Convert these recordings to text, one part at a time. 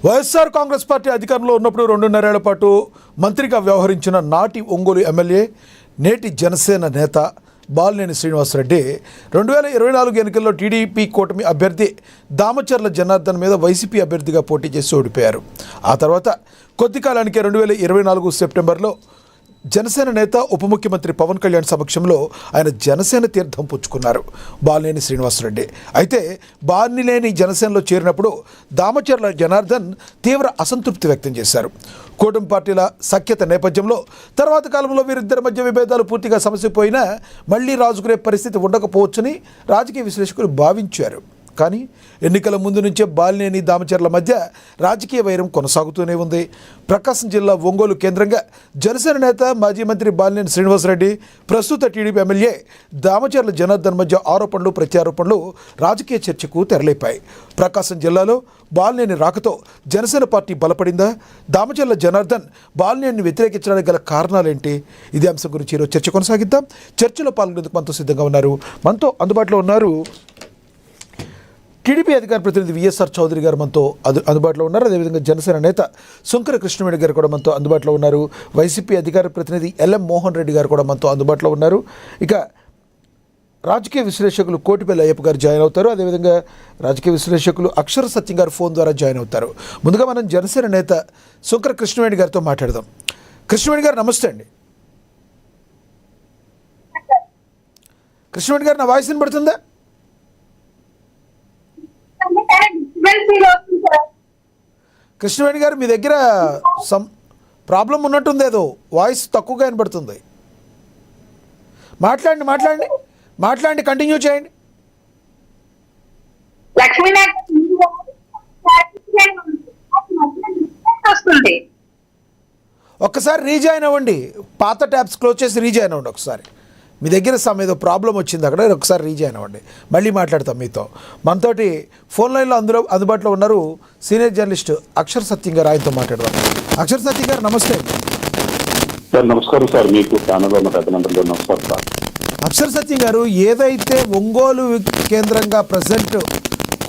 YSR Congress party అధికారంలో ఉన్నప్పుడు 2.5 ఏళ్ల పాటు మంత్రిగా వ్యవహరించిన నాటి ఒంగోలు ఎమ్మెల్యే, నేటి జనసేన నేత బాలినేని శ్రీనివాసరెడ్డి 2024 ఎన్నికల్లో టీడీపీ కూటమి అభ్యర్థి దామచర్ల జనార్దన్ మీద వైసీపీ అభ్యర్థిగా పోటీ చేసి ఓడిపోయారు. ఆ తర్వాత కొద్ది కాలానికే 2024 సెప్టెంబర్లో జనసేన నేత ఉప ముఖ్యమంత్రి పవన్ కళ్యాణ్ సమక్షంలో ఆయన జనసేన తీర్థం పుచ్చుకున్నారు బాలినేని శ్రీనివాసరెడ్డి. అయితే బాలినేని జనసేనలో చేరినప్పుడు దామచర్ల జనార్దన్ తీవ్ర అసంతృప్తి వ్యక్తం చేశారు. కూటమి పార్టీల సఖ్యత నేపథ్యంలో తర్వాత కాలంలో వీరిద్దరి మధ్య విభేదాలు పూర్తిగా సమసిపోయినా మళ్లీ రాజుకునే పరిస్థితి ఉండకపోవచ్చని రాజకీయ విశ్లేషకులు భావించారు. కానీ ఎన్నికల ముందు నుంచే బాలినేని దామచర్ల మధ్య రాజకీయ వైరం కొనసాగుతూనే ఉంది. ప్రకాశం జిల్లా ఒంగోలు కేంద్రంగా జనసేన నేత మాజీ మంత్రి బాలినేని శ్రీనివాసరెడ్డి, ప్రస్తుత టీడీపీ ఎమ్మెల్యే దామచర్ల జనార్దన్ మధ్య ఆరోపణలు ప్రత్యారోపణలు రాజకీయ చర్చకు తెరలేపాయి. ప్రకాశం జిల్లాలో బాలినేని రాకతో జనసేన పార్టీ బలపడిందా? దామచర్ల జనార్దన్ బాలినేని వ్యతిరేకించడానికి గల కారణాలేంటి? ఇదే అంశం గురించి ఈరోజు చర్చ కొనసాగిద్దాం. చర్చలో పాల్గొనేందుకు మనతో సిద్ధంగా ఉన్నారు, మనతో అందుబాటులో ఉన్నారు టీడీపీ అధికార ప్రతినిధి విఎస్ఆర్ చౌదరి గారు మనతో అందుబాటులో ఉన్నారు. అదేవిధంగా జనసేన నేత సుంకర కృష్ణవేణి గారు కూడా మనతో అందుబాటులో ఉన్నారు. వైసీపీ అధికార ప్రతినిధి ఎల్ఎం మోహన్ రెడ్డి గారు కూడా మనతో అందుబాటులో ఉన్నారు. ఇక రాజకీయ విశ్లేషకులు కోటిపల్లి అయ్యప్ప గారు జాయిన్ అవుతారు. అదేవిధంగా రాజకీయ విశ్లేషకులు అక్షర సత్యం గారు ఫోన్ ద్వారా జాయిన్ అవుతారు. ముందుగా మనం జనసేన నేత సుంకర కృష్ణవేణి గారితో మాట్లాడదాం. కృష్ణవేణి గారు నమస్తే అండి. కృష్ణవేణి గారు, నా వాయిస్ వినబడుతుందా? కృష్ణవేణి గారు, మీ దగ్గర ప్రాబ్లం ఉన్నట్టుంది, ఏదో వాయిస్ తక్కువగా వినబడుతుంది. మాట్లాడండి, కంటిన్యూ చేయండి. ఒక్కసారి రీజాయిన్ అవ్వండి, పాత ట్యాబ్స్ క్లోజ్ చేసి రీజాయిన్ అవ్వండి. ఒకసారి మీ దగ్గర ఏదో ప్రాబ్లం వచ్చింది అక్కడ, ఒకసారి రీజాయిన్ అవ్వండి, మళ్ళీ మాట్లాడతాం మీతో. మనతోటి ఫోన్ లైన్లో అందుబాటులో ఉన్నారు సీనియర్ జర్నలిస్ట్ అక్షర సత్యం గారు, ఆయనతో మాట్లాడదాం. అక్షర సత్యం గారు నమస్తే. సార్ నమస్కారం సార్, మీకు నమస్కారం సార్. అక్షర సత్యం గారు, ఏదైతే ఒంగోలు కేంద్రంగా ప్రజెంట్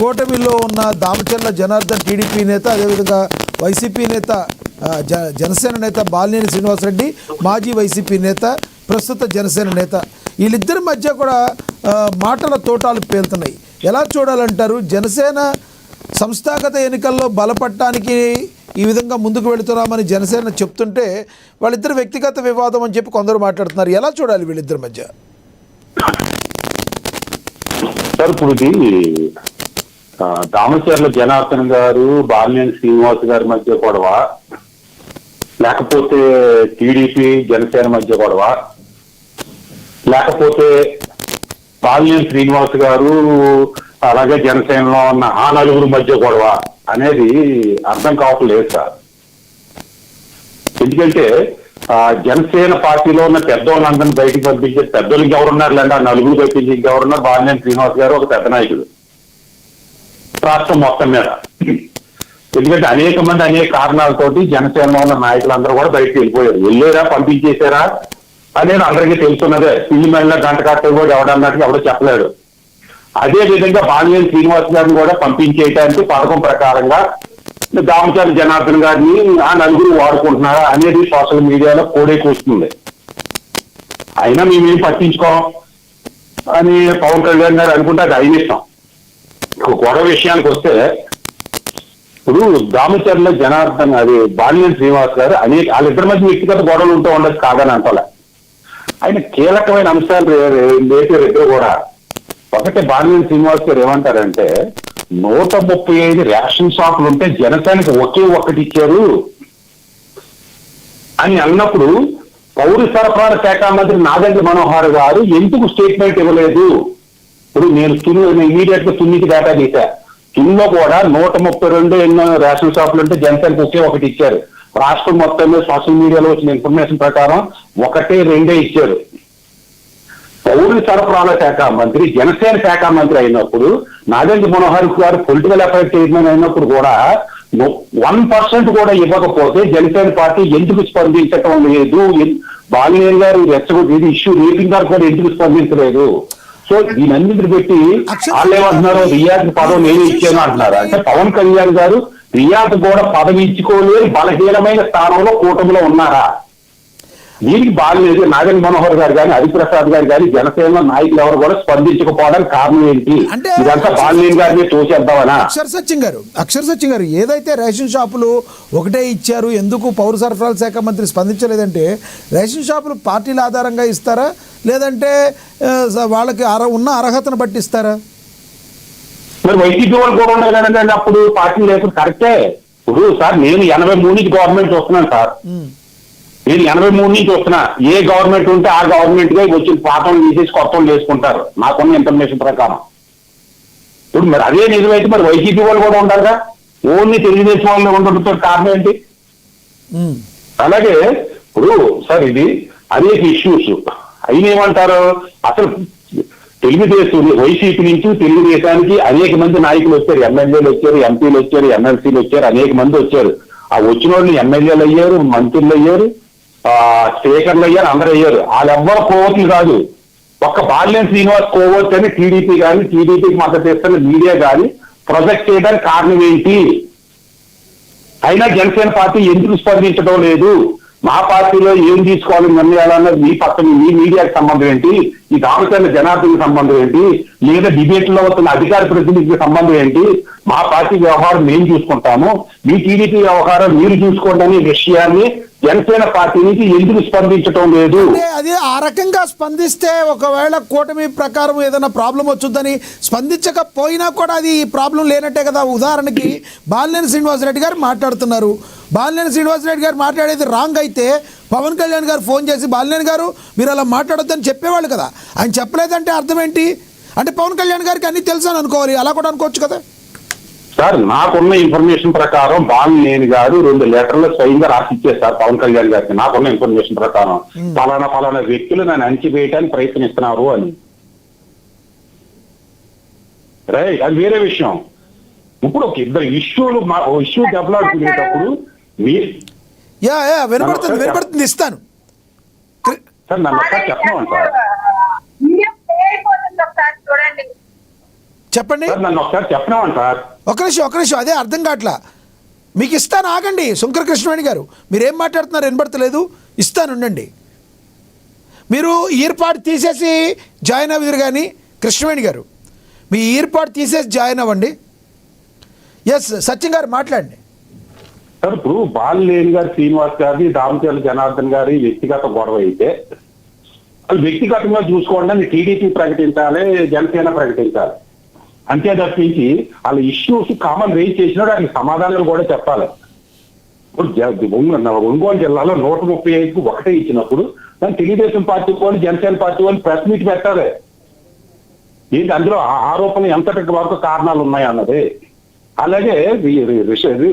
కూటమిలో ఉన్న దామచర్ల జనార్దన్ టీడీపీ నేత, అదేవిధంగా వైసీపీ నేత జనసేన నేత బాలినేని శ్రీనివాసరెడ్డి, మాజీ వైసీపీ నేత, ప్రస్తుత జనసేన నేత, వీళ్ళిద్దరి మధ్య కూడా మాటల తోటాలు పేలుతున్నాయి. ఎలా చూడాలంటారు? జనసేన సంస్థాగత ఎన్నికల్లో బలపడటానికి ఈ విధంగా ముందుకు వెళుతున్నామని జనసేన చెప్తుంటే వాళ్ళిద్దరు వ్యక్తిగత వివాదం అని చెప్పి కొందరు మాట్లాడుతున్నారు. ఎలా చూడాలి వీళ్ళిద్దరి మధ్య? సార్, ఇప్పుడు ఇది దామచర్ల జనార్దన్ గారు బాలినేని శ్రీనివాస్ గారి మధ్య గొడవ, లేకపోతే టీడీపీ జనసేన మధ్య గొడవ, లేకపోతే బాలినేని శ్రీనివాస్ గారు అలాగే జనసేనలో ఉన్న ఆ నలుగురు మధ్య గొడవ అనేది అర్థం కావట్లేదు సార్. ఎందుకంటే జనసేన పార్టీలో ఉన్న పెద్దోళ్ళందరినీ బయటకు పంపించే పెద్దోళ్ళకి ఎవరున్నారు లేండి, ఆ నలుగురు పంపించి ఇంకెవరున్నారు? బాలినేని శ్రీనివాస్ గారు ఒక పెద్ద నాయకుడు రాష్ట్రం మొత్తం మీద. ఎందుకంటే అనేక మంది అనేక కారణాలతోటి జనసేనలో ఉన్న నాయకులందరూ కూడా బయటకు వెళ్ళారా, పంపించేశారా అనేది అందరికీ తెలుసున్నదే. పిల్లి మళ్ళీ గంట కట్ట కూడా ఎవడన్నట్టుగా ఎవడో చెప్పలేడు. అదే విధంగా బాలినేని శ్రీనివాస్ గారిని కూడా పంపించేయడానికి పథకం ప్రకారంగా దామచర్ల జనార్దన్ గారిని ఆ నలుగురు వాడుకుంటున్నారా అనేది సోషల్ మీడియాలో కోడే కూస్తుంది. అయినా మేమేం పట్టించుకోం అని పవన్ కళ్యాణ్ గారు అనుకుంటే అది అయిన ఇష్టం. గొడవ విషయానికి వస్తే, ఇప్పుడు దామచర్ల జనార్దన్ అది బాలినేని శ్రీనివాస్ గారు వాళ్ళిద్దరి మధ్య వ్యక్తిగత గొడవలు ఉంటూ ఉండదు కాదని అంటలే. ఆయన కీలకమైన అంశాలు లేపారు ఇద్దరు కూడా. ఒకటి, బాలినేని శ్రీనివాస్ గారు ఏమంటారంటే 135 రేషన్ షాపులు ఉంటే జనసేనకి ఒకే ఒక్కటి ఇచ్చారు అని అన్నప్పుడు పౌర సరఫరాల శాఖ మంత్రి నాదెండ్ల మనోహర్ గారు ఎందుకు స్టేట్మెంట్ ఇవ్వలేదు? ఇప్పుడు నేను ఇమీడియట్ గా తుమ్మికి డేటా తీసా. తుమ్మిలో కూడా 132 ఎన్నో రేషన్ షాపులు ఉంటే జనసేనకి ఒకే ఒకటి ఇచ్చారు. రాష్ట్రం మొత్తం మీద సోషల్ మీడియాలో వచ్చిన ఇన్ఫర్మేషన్ ప్రకారం 1-2 ఇచ్చారు. పౌర సరఫరాల శాఖ మంత్రి జనసేన శాఖ మంత్రి అయినప్పుడు నాదెండ్ల మనోహర్ గారు పొలిటికల్ అఫైర్స్ చైర్మన్ అయినప్పుడు కూడా 1% కూడా ఇవ్వకపోతే జనసేన పార్టీ ఎందుకు స్పందించటం లేదు? బాలినేని గారు రెచ్చగొట్టి ఇష్యూ రేపింగ్ గారు కూడా ఎందుకు స్పందించలేదు? సో దీనన్నింటిని పెట్టి వాళ్ళు ఏమంటున్నారు, రియాజ్ పదం నేను ఇచ్చాను అంటున్నారు. అంటే పవన్ కళ్యాణ్ గారు రియాజ్ కూడా పదవి ఇచ్చుకోలేని బలహీనమైన స్థానంలో కూటమిలో ఉన్నారా? దీనికి బాగాలేదు. నాగన్ మనోహర్ గారు కానీ, హరిప్రసాద్ గారు కానీ, జనసేన నాయకులు ఎవరు కూడా స్పందించకపోవడానికి కారణం ఏంటి? అంటే ఇదంతా బాలినేని గారిని తోచేద్దామనా? అక్షర్ సత్యం గారు ఏదైతే రేషన్ షాపులు ఒకటే ఇచ్చారు, ఎందుకు పౌర సరఫరాల శాఖ మంత్రి స్పందించలేదంటే, రేషన్ షాపులు పార్టీల ఆధారంగా ఇస్తారా, లేదంటే వాళ్ళకి ఉన్న అర్హతను బట్టి ఇస్తారా? మరి వైసీపీ వాళ్ళు కూడా ఉండాలి కదండి అప్పుడు పార్టీ లేకుండా. కరెక్టే. ఇప్పుడు సార్ నేను 83 నుంచి గవర్నమెంట్ చూస్తున్నాను సార్. నేను 83 నుంచి వస్తున్నా. ఏ గవర్నమెంట్ ఉంటే ఆ గవర్నమెంట్ గా వచ్చి పాఠం తీసేసి కొత్త వేసుకుంటారు నాకున్న ఇన్ఫర్మేషన్ ప్రకారం. ఇప్పుడు మరి అదే నిజమైతే మరి వైసీపీ వాళ్ళు కూడా ఉండాలిగా. ఓన్లీ తెలుగుదేశం వాళ్ళు ఉండడంతో కారణం ఏంటి? అలాగే ఇప్పుడు సార్ ఇది అనేక ఇష్యూస్ అయిన ఏమంటారు, అసలు తెలుగుదేశం వైసీపీ నుంచి తెలుగుదేశానికి అనేక మంది నాయకులు వచ్చారు, ఎమ్మెల్యేలు వచ్చారు, ఎంపీలు వచ్చారు, ఎమ్మెల్సీలు వచ్చారు, అనేక మంది వచ్చారు. ఆ వచ్చిన వాళ్ళు ఎమ్మెల్యేలు అయ్యారు, మంత్రులు అయ్యారు, స్పీకర్లు అయ్యారు, అందరూ అయ్యారు. వాళ్ళెవ్వరు కోవట్లు కాదు. ఒక్క బాలినేని శ్రీనివాస్ కోవచ్చు అని టీడీపీ కానీ, టీడీపీకి మద్దతు ఇస్తున్న మీడియా కానీ ప్రొజెక్ట్ చేయడానికి కారణం ఏంటి? అయినా జనసేన పార్టీ ఎందుకు స్పందించడం లేదు? మా పార్టీలో ఏం తీసుకోవాలి నిర్ణయాలన్నది మీ పక్కన మీ మీడియాకి సంబంధం ఏంటి? ఈ దామచర్ల జనార్దన్కి సంబంధం ఏంటి? లేదా డిబేట్ లో వస్తున్న అధికార ప్రతినిధికి సంబంధం ఏంటి? మా పార్టీ వ్యవహారం మేము చూసుకుంటాము, మీ టీడీపీ వ్యవహారం మీరు చూసుకోండి అనే విషయాన్ని జనసేన పార్టీ నుంచి ఎందుకు స్పందించడం లేదు? అది ఆ రకంగా స్పందిస్తే ఒకవేళ కూటమి ప్రకారం ఏదైనా ప్రాబ్లం వచ్చుద్దని స్పందించకపోయినా కూడా అది ప్రాబ్లం లేనట్టే కదా. ఉదాహరణకి బాలినేని శ్రీనివాసరెడ్డి గారు మాట్లాడుతున్నారు. బాలినేని శ్రీనివాసరెడ్డి గారు మాట్లాడేది రాంగ్ అయితే పవన్ కళ్యాణ్ గారు ఫోన్ చేసి బాలినేని గారు మీరు అలా మాట్లాడొద్దని చెప్పేవాళ్ళు కదా. ఆయన చెప్పలేదంటే అర్థం ఏంటి? అంటే పవన్ కళ్యాణ్ గారికి అన్ని తెలుసు అని అనుకోవాలి, అలా కూడా అనుకోవచ్చు కదా. సార్ నాకున్న ఇన్ఫర్మేషన్ ప్రకారం బాలినేని గారు 2 లెటర్లు స్వయంగా రాసిచ్చేస్తారు పవన్ కళ్యాణ్ గారికి. నాకున్న ఇన్ఫర్మేషన్ ప్రకారం ఫలానా వ్యక్తులు నన్ను అణచివేయడానికి ప్రయత్నిస్తున్నారు అని. రైట్, అది వేరే విషయం. ఇప్పుడు ఒక ఇద్దరు ఇష్యూ దెబ్బలాడుకునేటప్పుడు వినపడుతుంది ఇస్తాను సార్. నన్ను ఒకసారి చెప్పమని సార్, చెప్పండి. నన్ను ఒకసారి చెప్పమని సార్. ఒక నిమిషం అదే అర్థం కావట్లా. మీకు ఇస్తాను, ఆగండి. శంకర కృష్ణవేణి గారు మీరేం మాట్లాడుతున్నారు వినపడతలేదు. ఇస్తాను, ఉండండి. మీరు ఈర్పాటు తీసేసి జాయిన్ అవ్వరు కానీ కృష్ణవేణి గారు మీ ఈర్పాటు తీసేసి జాయిన్ అవ్వండి. ఎస్ సత్యం గారు మాట్లాడండి. సార్ ఇప్పుడు బాలినేని గారు శ్రీనివాస్ గారి దామచర్ల జనార్దన్ గారి వ్యక్తిగత గొడవ అయితే వాళ్ళు వ్యక్తిగతంగా చూసుకోండి అని టీడీపీ ప్రకటించాలి, జనసేన ప్రకటించాలి. అంతే తప్పించి వాళ్ళ ఇష్యూస్ కామన్ రేజ్ చేసినా దానికి సమాధానాలు కూడా చెప్పాలి. ఇప్పుడు ఒంగోలు జిల్లాలో 135కు ఒకటే ఇచ్చినప్పుడు దాన్ని తెలుగుదేశం పార్టీ వాళ్ళు, జనసేన పార్టీ వాళ్ళు ప్రెస్ మీట్ పెట్టాలి. ఏంటి అందులో ఆరోపణలు ఎంతటి వరకు కారణాలు ఉన్నాయి అన్నది. అలాగే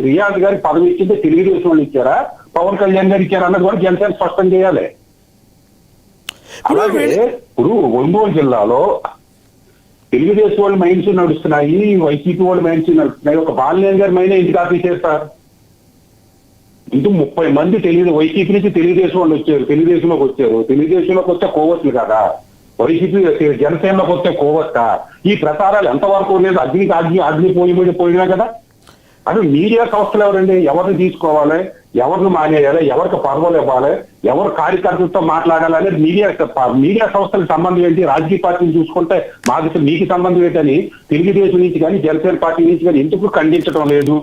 రియాజ్ గారికి పదవి ఇచ్చిందే తెలుగుదేశం వాళ్ళు ఇచ్చారా, పవన్ కళ్యాణ్ గారు ఇచ్చారా అన్నది కూడా జనసేన స్పష్టం చేయాలి. అలాగే ఇప్పుడు ఒంగోలు జిల్లాలో తెలుగుదేశం వాళ్ళ మైండ్స్ నడుస్తున్నాయి, వైసీపీ వాళ్ళ మైండ్స్ నడుస్తున్నాయి. ఒక బాలినేని గారి మైండ్ ఎందుకు ఆపేసేస్తారు? ఇంటూ 30 మంది వైసీపీ నుంచి తెలుగుదేశం వాళ్ళు వచ్చారు, తెలుగుదేశంలోకి వచ్చారు. తెలుగుదేశంలోకి వచ్చే కోవట్లు కదా, వైసీపీ జనసేనలోకి వచ్చే కోవట్ట. ఈ ప్రచారాలు ఎంతవరకు లేదు? అగ్ని పోయినా కదా. అసలు మీడియా సంస్థలు ఎవరండి? ఎవరిని తీసుకోవాలి, ఎవరిని మానేయాలి, ఎవరికి పదవులు ఇవ్వాలి, ఎవరు కార్యకర్తలతో మాట్లాడాలి అనేది మీడియా సంస్థలకు సంబంధం ఏంటి? రాజకీయ పార్టీని చూసుకుంటే మీకు సంబంధం ఏంటని తెలుగుదేశం నుంచి కానీ జనసేన పార్టీ నుంచి కానీ ఎందుకు ఖండించడం లేదు?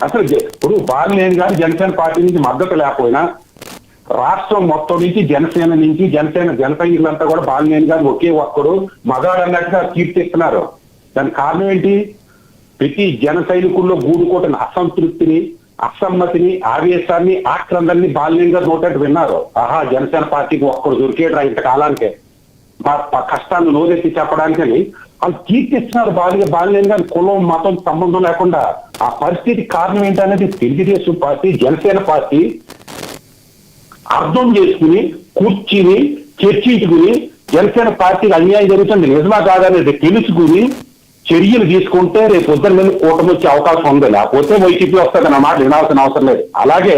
అసలు ఇప్పుడు బాలినేని గారు జనసేన పార్టీ నుంచి మద్దతు లేకపోయినా రాష్ట్రం మొత్తం నుంచి జన సైనికులంతా కూడా బాలినేని గారు ఒకే ఒక్కడు మగాడు అన్నట్టుగా కీర్తిస్తున్నారు. దానికి కారణం ఏంటి? ప్రతి జన సైనికుల్లో గూడుకోటని అసంతృప్తిని, అసమ్మతిని, ఆవేశాన్ని, ఆక్రందల్ని బాలినేని గారు నోటట్టు విన్నారు. ఆహా, జనసేన పార్టీకి ఒక్కడు దొరికేట్రా ఇంతకాలానికే, మా కష్టాన్ని నోరెత్తి చెప్పడానికని వాళ్ళు కీర్తిస్తున్నారు. బాలినేని గారి కులం, మతం సంబంధం లేకుండా. ఆ పరిస్థితి కారణం ఏంటనేది తెలుగుదేశం పార్టీ, జనసేన పార్టీ అర్థం చేసుకుని కూర్చుని చర్చించుకుని జనసేన పార్టీకి అన్యాయం జరుగుతుంది నిజమా కాదనేది తెలుసుకుని చర్యలు తీసుకుంటే రేపు పొద్దున్న మీద కూటమి వచ్చే అవకాశం ఉంది. లేకపోతే వైసీపీ వస్తుంది అన్నమాట, వినాల్సిన అవసరం లేదు. అలాగే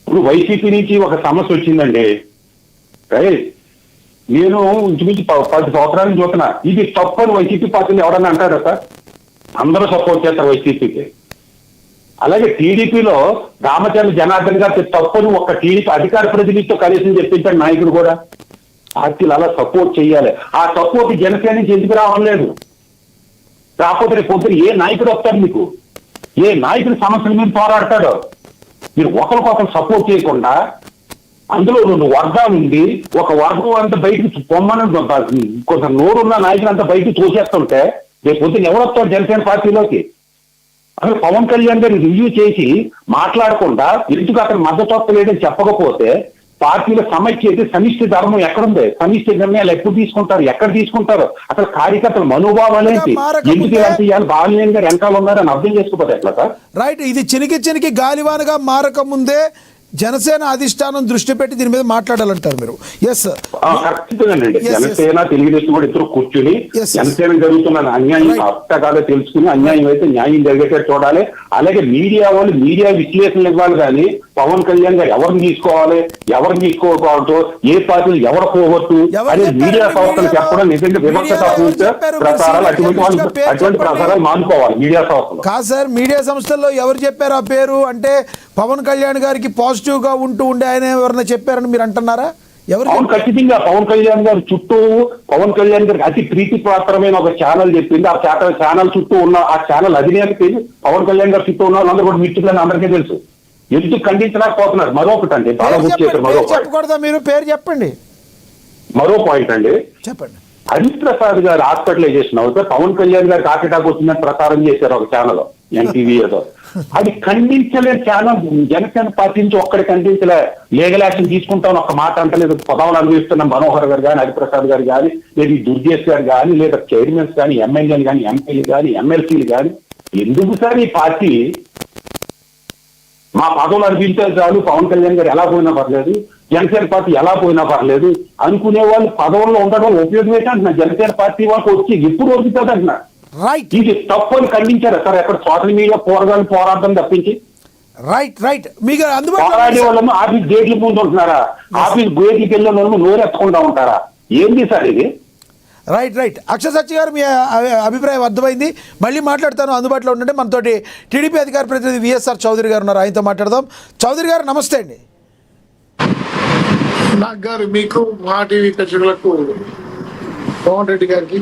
ఇప్పుడు వైసీపీ నుంచి ఒక సమస్య వచ్చిందండి. నేను ఇంచుమించు 10 సంవత్సరాల నుంచి చూస్తున్నా. ఇది తప్పని వైసీపీ పార్టీని ఎవరన్నా అంటారా సార్? అందరూ సపోర్ట్ చేస్తారు వైసీపీకి. అలాగే టీడీపీలో రామచంద్ర జనార్దన్ గారి తప్పని ఒక టీడీపీ అధికార ప్రతినిధితో కనీసం చెప్పించాడు నాయకుడు కూడా. పార్టీలు అలా సపోర్ట్ చేయాలి. ఆ సపోర్ట్ జనసేన నుంచి ఎందుకు రావట్లేదు? రాకపోతే రేపు పొద్దున ఏ నాయకుడు వస్తాడు మీకు? ఏ నాయకుడి సమస్యల మీద పోరాడతాడు? మీరు ఒకరికొకరు సపోర్ట్ చేయకుండా అందులో 2 వర్గాలు ఉండి ఒక వర్గం అంతా బయటకు పొమ్మని కొంత నోరున్న నాయకులు అంతా బయటకు తోసేస్తుంటే రేపు పొద్దున ఎవరు వస్తాడు జనసేన పార్టీలోకి? అసలు పవన్ కళ్యాణ్ గారిని రివ్యూ చేసి మాట్లాడకుండా ఎందుకు అక్కడ మద్దతు వస్తలేదని చెప్పకపోతే పార్టీలో సమైక్యత సమిష్టి ధర్మం ఎక్కడుంది? సమిష్టి నిర్ణయాలు ఎప్పుడు తీసుకుంటారు? ఎక్కడ తీసుకుంటారు? అసలు కార్యకర్తల మనోభావాలేంటి? ఎందుకు ఇలా చేయాలి? బాలినేని గారు వెనకాల ఉన్నారని అర్థం చేసుకోకపోతే ఎట్లా సార్? రైట్, ఇది చినికి గాలివానగా మారక ముందే జనసేన అధిష్టానం దృష్టి పెట్టి దీని మీద మాట్లాడాలంటారు మీరు. ఎస్ సార్, ఖచ్చితంగానండి. జనసేన తెలుగుదేశం కూడా ఇద్దరు కూర్చుని జనసేన జరుగుతున్న అన్యాయం అట్టగానే తెలుసుకుని అన్యాయం అయితే న్యాయం జరిగేటట్టు చూడాలి. అలాగే మీడియా వాళ్ళు మీడియా విశ్లేషణలు ఇవ్వాలి. కానీ పవన్ కళ్యాణ్ గారు ఎవరిని తీసుకోవాలి, ఎవరిని తీసుకోకూడదు, ఏ పార్టీలు ఎవరు పోగొట్టు అనే మీడియా సంస్థలు చెప్పడం నిజంగా వివక్షత ప్రసారాలు అటువంటి ప్రసారాలు మానుకోవాలి మీడియా సంస్థలు. కాదు సార్, మీడియా సంస్థల్లో ఎవరు చెప్పారు ఆ పేరు? అంటే పవన్ కళ్యాణ్ గారికి పాజిటివ్ గా ఉండే ఆయన ఎవరైనా చెప్పారని మీరు అంటున్నారా? ఎవరు? ఖచ్చితంగా పవన్ కళ్యాణ్ గారి చుట్టూ పవన్ కళ్యాణ్ గారికి అతి ప్రీతి పాత్రమైన ఒక ఛానల్ చెప్పింది. ఆ ఛానల్ చుట్టూ ఉన్న ఆ ఛానల్ అధినేతకి పవన్ కళ్యాణ్ గారి చుట్టూ ఉన్న వాళ్ళందరూ కూడా మిత్రులని అందరికీ తెలుసు. ఎందుకు ఖండించలేకపోతున్నారు? మరొకటి అండి, చెప్పకూడదా? మీరు పేరు చెప్పండి. మరో పాయింట్ అండి, చెప్పండి. హరిప్రసాద్ గారు హాస్పిటలైజేషన్ అవుతే పవన్ కళ్యాణ్ గారికి హార్ట్ అటాక్ వచ్చిందని ప్రచారం చేశారు ఒక ఛానల్, ఎన్టీవీ ఏదో. అది ఖండించలేదు ఛానల్. జనసేన పార్టీ నుంచి ఒక్కడి ఖండించలే. లీగల్ యాక్షన్ తీసుకుంటామని ఒక మాట అంటలేదు. పదవులు అనుభవిస్తున్న మనోహర్ గారు కానీ, హరిప్రసాద్ గారు కానీ, లేదా దుర్గేష్ గారు కానీ, లేదా చైర్మన్స్ కానీ, ఎమ్మెల్యేలు కానీ, ఎంపీలు కానీ, ఎమ్మెల్సీలు కానీ, ఎందుకు సార్ ఈ పార్టీ మా పదవులు అనిపించే చాలు, పవన్ కళ్యాణ్ గారు ఎలా పోయినా పర్లేదు, జనసేన పార్టీ ఎలా పోయినా పర్లేదు అనుకునే వాళ్ళు పదవుల్లో ఉండడం ఉపయోగం ఏంటి అంటున్నారు. జనసేన పార్టీ వాళ్ళకి వచ్చి ఎప్పుడు వరుగుతుంది అంటున్నారు. రైట్, ఇది తప్పు అని ఖండించారా సార్? ఎక్కడ సోషల్ మీడియా పోరాటం తప్పించి రైట్ మీకు పోరాడే వాళ్ళము ఆఫీస్ గేట్ల ముందు ఉంటున్నారా? ఆఫీస్ గేట్లకి వెళ్ళిన వాళ్ళు నోరెత్తకుండా ఉంటారా? ఏంది సార్ ఇది? రైట్ అక్షయ్ సత్య గారు, మీ అభిప్రాయం అర్థమైంది. మళ్ళీ మాట్లాడతాను. అందుబాటులో ఉండండి. మనతోటి టీడీపీ అధికార ప్రతినిధి విఎస్ఆర్ చౌదరి గారు ఉన్నారు, ఆయనతో మాట్లాడదాం. చౌదరి గారు నమస్తే అండి. నాకు గారు, మీకు, మా టీవీ ప్రేక్షకులకు, పవన్ రెడ్డి గారికి,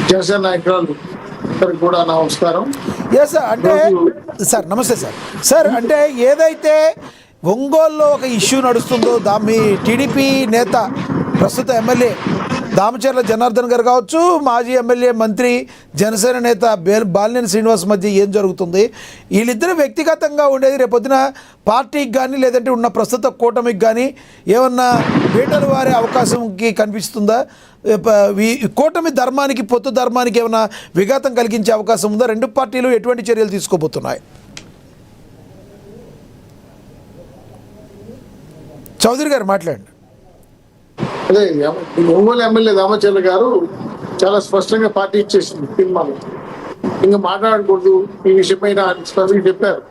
జనసేన నాయకురాలు అందరికి కూడా నమస్కారం. ఎస్ సార్, అంటే సార్ నమస్తే సార్. అంటే ఏదైతే ఒంగోలులో ఒక ఇష్యూ నడుస్తుందో మీ టీడీపీ నేత ప్రస్తుత ఎమ్మెల్యే దామచర్ల జనార్దన్ గారు కావచ్చు, మాజీ ఎమ్మెల్యే మంత్రి జనసేన నేత బాలినేని శ్రీనివాస్ మధ్య ఏం జరుగుతుంది? వీళ్ళిద్దరూ వ్యక్తిగతంగా ఉండేది రేపొద్దున పార్టీకి కానీ లేదంటే ఉన్న ప్రస్తుత కూటమికి కానీ ఏమన్నా వేటలు వారే అవకాశంకి కనిపిస్తుందా? కూటమి ధర్మానికి పొత్తు ధర్మానికి ఏమైనా విఘాతం కలిగించే అవకాశం ఉందా? రెండు పార్టీలు ఎటువంటి చర్యలు తీసుకోబోతున్నాయి? చౌదరి గారు మాట్లాడండి. అదే ఒంగోలు ఎమ్మెల్యే దామచర్ల గారు చాలా స్పష్టంగా పార్టీ ఇచ్చేసింది తీర్మానం. ఇంకా మాట్లాడకూడదు ఈ విషయమైన స్పష్టంగా చెప్పారు.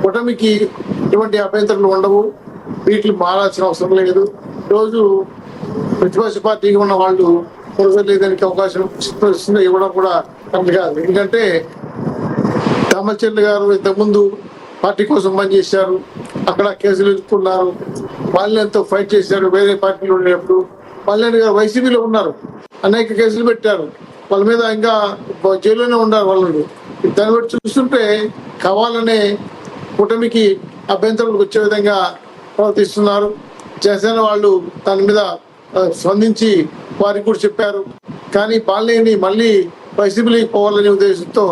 కూటమికి ఎటువంటి అభ్యంతరాలు ఉండవు, వీటిని మారాల్సిన అవసరం లేదు. ఈరోజు ప్రతిపక్ష పార్టీగా ఉన్న వాళ్ళు కొనసాగలేదానికి అవకాశం ఇవ్వడం కూడా కరెక్ట్ కాదు. ఎందుకంటే దామచర్ల గారు ఇంతకుముందు పార్టీ కోసం పనిచేశారు, అక్కడ కేసులు ఎదుర్కొన్నారు, బాలినేనితో ఫైట్ చేశారు. వేరే పార్టీలో ఉండేటప్పుడు బాలినేని గారు వైసీపీలో ఉన్నారు, అనేక కేసులు పెట్టారు, వాళ్ళ మీద ఇంకా జైల్లోనే ఉన్నారు వాళ్ళు. దాన్ని బట్టి చూస్తుంటే కావాలనే కూటమికి అభ్యంతరాలు వచ్చే విధంగా ప్రవర్తిస్తున్నారు. జనసేన వాళ్ళు దాని మీద స్పందించి వారికి కూడా చెప్పారు. కానీ బాలినేని మళ్ళీ వైసీపీలోకి పోవాలనే ఉద్దేశంతో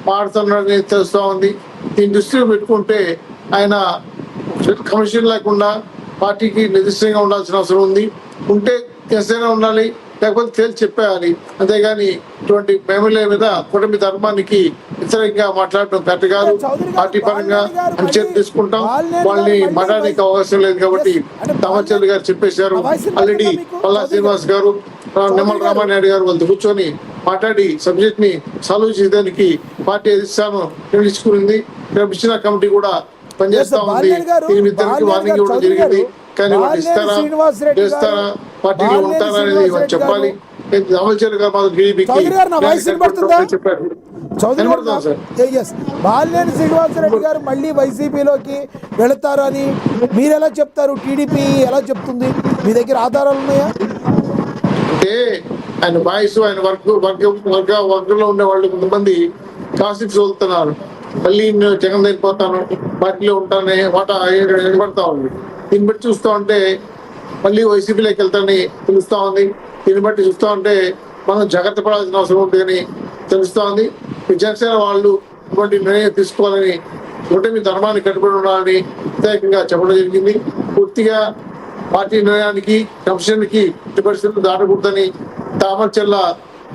మాట్లాడుతున్నాడని తెలుస్తూ ఉంది. దీన్ని దృష్టిలో పెట్టుకుంటే ఆయన కమిషన్ లేకుండా పార్టీకి నిర్దిష్టంగా ఉండాల్సిన అవసరం ఉంది. ఉంటే జనసేన ఉండాలి, లేకపోతే తేల్చి చెప్పేయాలి. అంతేగాని ఇటువంటి ఎమ్మెల్యే మీద కూటమి ధర్మానికి వ్యతిరేకంగా మాట్లాడటం కరెక్ట్ కాదు. పార్టీ పరంగా అంచనా తీసుకుంటాం, వాళ్ళని మాట్లాడడానికి అవకాశం లేదు. కాబట్టి దామచర్ల గారు చెప్పేశారు. ఆల్రెడీ పల్లా శ్రీనివాస్ గారు, నిమ్మల రామానాయుడు గారు వాళ్ళతో కూర్చొని మాట్లాడి సబ్జెక్ట్ ని సాల్వ్ చేయడానికి పార్టీ అధిష్టానం నిర్ణయించుకుంది. క్రమశిక్షణ కమిటీ కూడా పనిచేస్తా ఉంది. దీని ఇద్దరికి వార్నింగ్ ఇవ్వడం జరిగింది. కానీ వాళ్ళు ఇస్తారా, చేస్తారా, పార్టీలో ఉంటారా అనేది వాళ్ళు చెప్పాలి. దామచర్ల గారు మాత్రం టీడీపీకి చౌదరి గారు, నా వాయిస్ వినపడుతుందా? చెప్పారు. చౌదరి గారు, వినపడుతుందా సార్? yes. బాలినేని శ్రీనివాసరెడ్డి గారు మళ్ళీ వైసీపీలోకి వెళతారు అని మీరు ఎలా చెప్తారు? టీడీపీ ఎలా చెప్తుంది? మీ దగ్గర ఆధారాలు ఉన్నాయా? అంటే ఆయన వాయిస్, ఆయన వర్గంలో ఉండే వాళ్ళు కొంతమంది కాసిప్స్ వదులుతున్నారు. మళ్ళీ నేను జగన్ వెళ్ళిపోతాను, పార్టీలో ఉంటానే మాట వినపడతా ఉంది. దీన్ని బట్టి చూస్తా ఉంటే మళ్ళీ వైసీపీలోకి వెళ్తానని తెలుస్తా ఉంది. దీన్ని బట్టి చూస్తా ఉంటే మనం జాగ్రత్త పడాల్సిన అవసరం ఉంటుందని తెలుస్తా ఉంది. ఈ జనసేన వాళ్ళు ఇటువంటి నిర్ణయం తీసుకోవాలని, కూటమి ధర్మాన్ని కట్టుబడి ఉండాలని ప్రత్యేకంగా చెప్పడం జరిగింది. పూర్తిగా పార్టీ నిర్ణయానికి, కమిషన్కి ఎట్టి పరిస్థితులు దాటకూడదని దామచర్ల